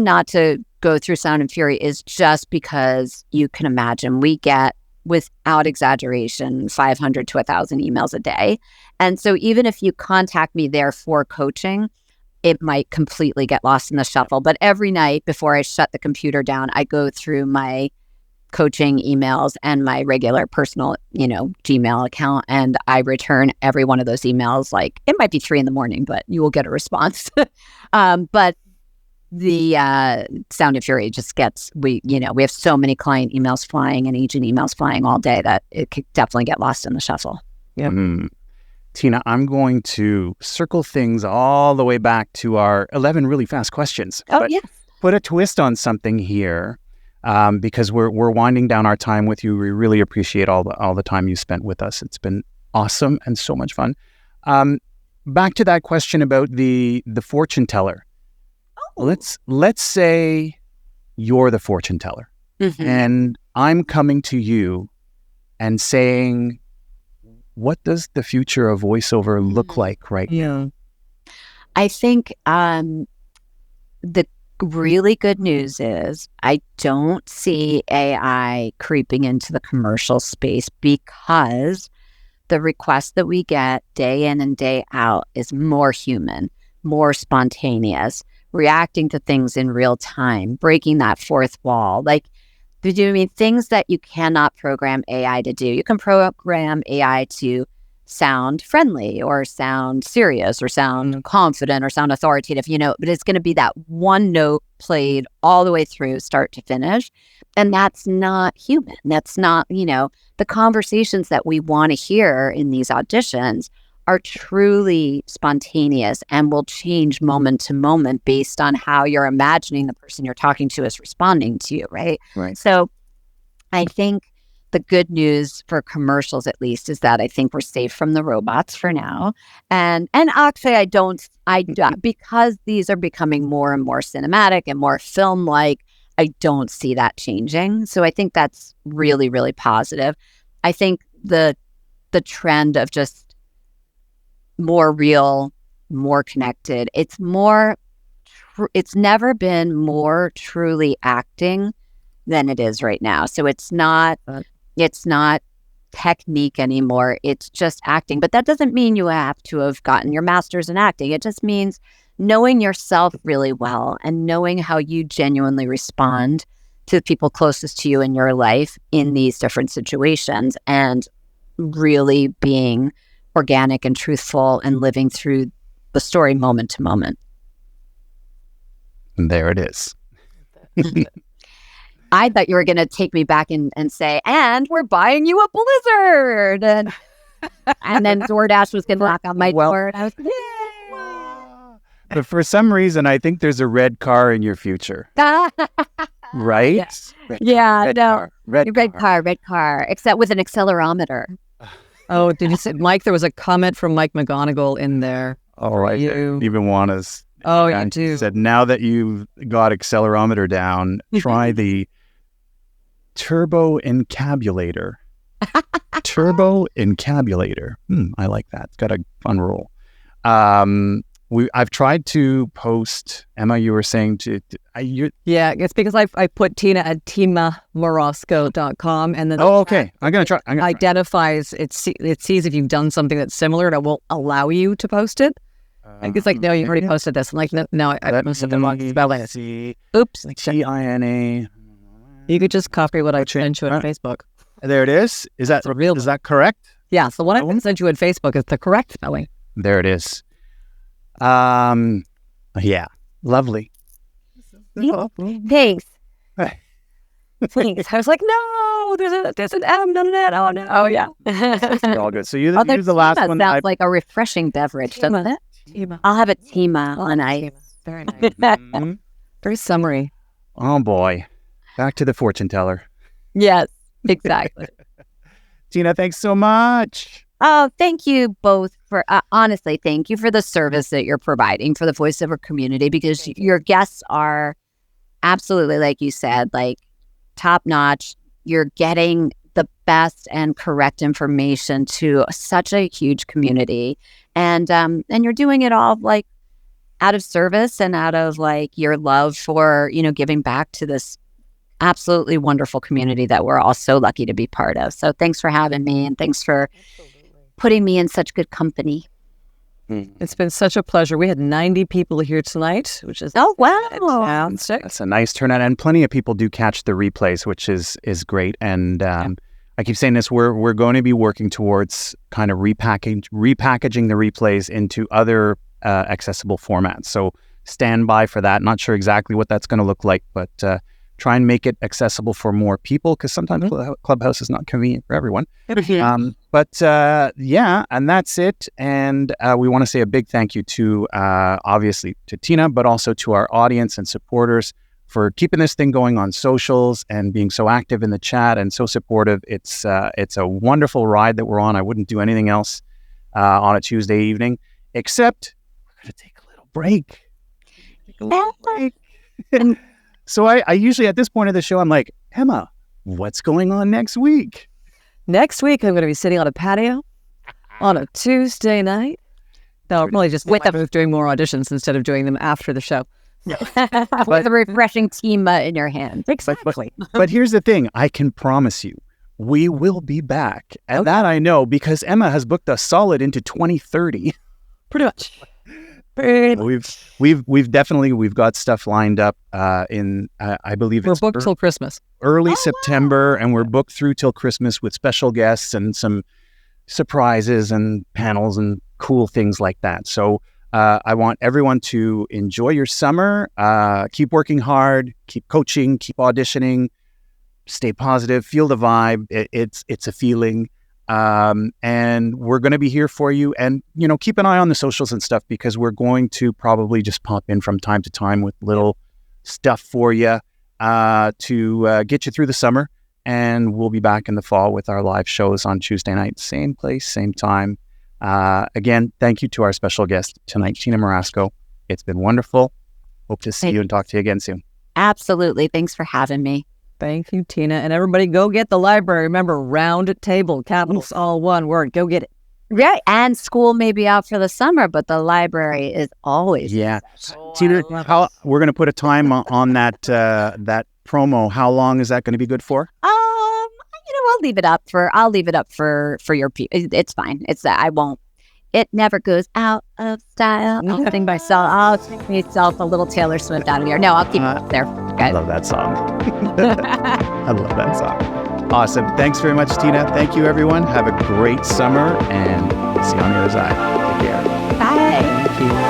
not to go through Sound and Fury is just because you can imagine we get, without exaggeration, 500 to 1,000 emails a day. And so even if you contact me there for coaching, it might completely get lost in the shuffle. But every night before I shut the computer down, I go through my coaching emails and my regular personal, Gmail account, and I return every one of those emails. Like, it might be 3 a.m, but you will get a response. But the Sound and Fury just gets, we have so many client emails flying and agent emails flying all day that it could definitely get lost in the shuffle. Yeah. Tina, I'm going to circle things all the way back to our 11 really fast questions. Yes. Put a twist on something here, because we're winding down our time with you. We really appreciate all the time you spent with us. It's been awesome and so much fun. Back to that question about the fortune teller. Let's say you're the fortune teller, and I'm coming to you and saying, what does the future of voiceover look like right now? I think the really good news is I don't see AI creeping into the commercial space, because the request that we get day in and day out is more human, more spontaneous, reacting to things in real time, breaking that fourth wall. Like, things that you cannot program AI to do. You can program AI to sound friendly or sound serious or sound confident or sound authoritative, but it's going to be that one note played all the way through, start to finish. And that's not human. That's not, the conversations that we want to hear in these auditions are truly spontaneous and will change moment to moment based on how you're imagining the person you're talking to is responding to you, right? Right. So I think the good news for commercials, at least, is that I think we're safe from the robots for now. And actually, because these are becoming more and more cinematic and more film-like, I don't see that changing. So I think that's really, really positive. I think the trend of just more real, more connected. It's never been more truly acting than it is right now. So it's not technique anymore. It's just acting. But that doesn't mean you have to have gotten your master's in acting. It just means knowing yourself really well and knowing how you genuinely respond to the people closest to you in your life in these different situations, and really being organic and truthful and living through the story moment to moment. And there it is. I thought you were going to take me back and say, and we're buying you a Blizzard. And then DoorDash was going to knock on my door. And I was like, yeah. But for some reason, I think there's a red car in your future. Right? Yeah. Red car, except with an accelerometer. Oh, did you say, Mike, there was a comment from Mike McGonigal in there. Oh, right. Even Juana's. Oh, you do. Said, now that you've got accelerometer down, try the turbo encabulator. Turbo encabulator. I like that. It's got a fun roll. I've tried to post, Emma, you were saying yeah, it's because I put Tina at Morasco.com, and then okay. I'm gonna try. Identifies it sees if you've done something that's similar, and it will allow you to post it. It's like, no, you already posted this. I'm like, no, I posted the wrong spelling. Oops. Tina. You could just copy what I sent you on Facebook. There it is. Is that real? Is that correct? Yeah. So what I sent you on Facebook is the correct spelling. There it is. Yeah. Lovely. Thanks. Thanks. I was like, no, there's an M, not an N. Oh no. Oh yeah. All good. So you're the last one. Sounds like a refreshing beverage, doesn't it? Tima. I'll have a Tima on ice. Very nice. Very summery. Oh boy. Back to the fortune teller. Yes, exactly. Tina, thanks so much. Oh, thank you both for, honestly, thank you for the service that you're providing for the voiceover community, because your guests are absolutely, like you said, like top notch. You're getting the best and correct information to such a huge community. And you're doing it all like out of service and out of like your love for, giving back to this absolutely wonderful community that we're all so lucky to be part of. So thanks for having me, and thanks for putting me in such good company. It's been such a pleasure. We had 90 people here tonight, which is fantastic. That's a nice turnout, and plenty of people do catch the replays, which is great. And I keep saying this, we're going to be working towards kind of repackaging the replays into other accessible formats. So stand by for that. Not sure exactly what that's going to look like, but try and make it accessible for more people, because sometimes Clubhouse is not convenient for everyone. But and that's it. And we want to say a big thank you to, obviously, to Tina, but also to our audience and supporters for keeping this thing going on socials and being so active in the chat and so supportive. It's a wonderful ride that we're on. I wouldn't do anything else on a Tuesday evening, except we're going to take a little break. So I usually, at this point of the show, I'm like, Emma, what's going on next week? Next week, I'm going to be sitting on a patio on a Tuesday night. No, really just with them doing more auditions instead of doing them after the show. With a refreshing Tima in your hand. Exactly. But here's the thing. I can promise you, we will be back. And that I know, because Emma has booked us solid into 2030. Pretty much. We've got stuff lined up in I believe we're booked till Christmas, early September, and we're booked through till Christmas with special guests and some surprises and panels and cool things like that. So I want everyone to enjoy your summer, keep working hard, keep coaching, keep auditioning, stay positive, feel the vibe. It's a feeling. And we're going to be here for you. And, keep an eye on the socials and stuff, because we're going to probably just pop in from time to time with little stuff for you to get you through the summer. And we'll be back in the fall with our live shows on Tuesday night, same place, same time. Again, thank you to our special guest tonight, Tina Morasco. It's been wonderful. Hope to see you and talk to you again soon. Absolutely. Thanks for having me. Thank you, Tina. And everybody go get the library. Remember, round table, capitals, all one word. Go get it. Yeah, and school may be out for the summer, but the library is always. Yeah. Tina, we're going to put a time on that that promo. How long is that going to be good for? I'll leave it up for your people. It's fine. It never goes out of style. I'll sing myself a little Taylor Swift out of here. No, I'll keep it up there. Okay. I love that song. I love that song. Awesome. Thanks very much, Tina. Thank you, everyone. Have a great summer, and see you on the other side. Take care. Bye. Thank you.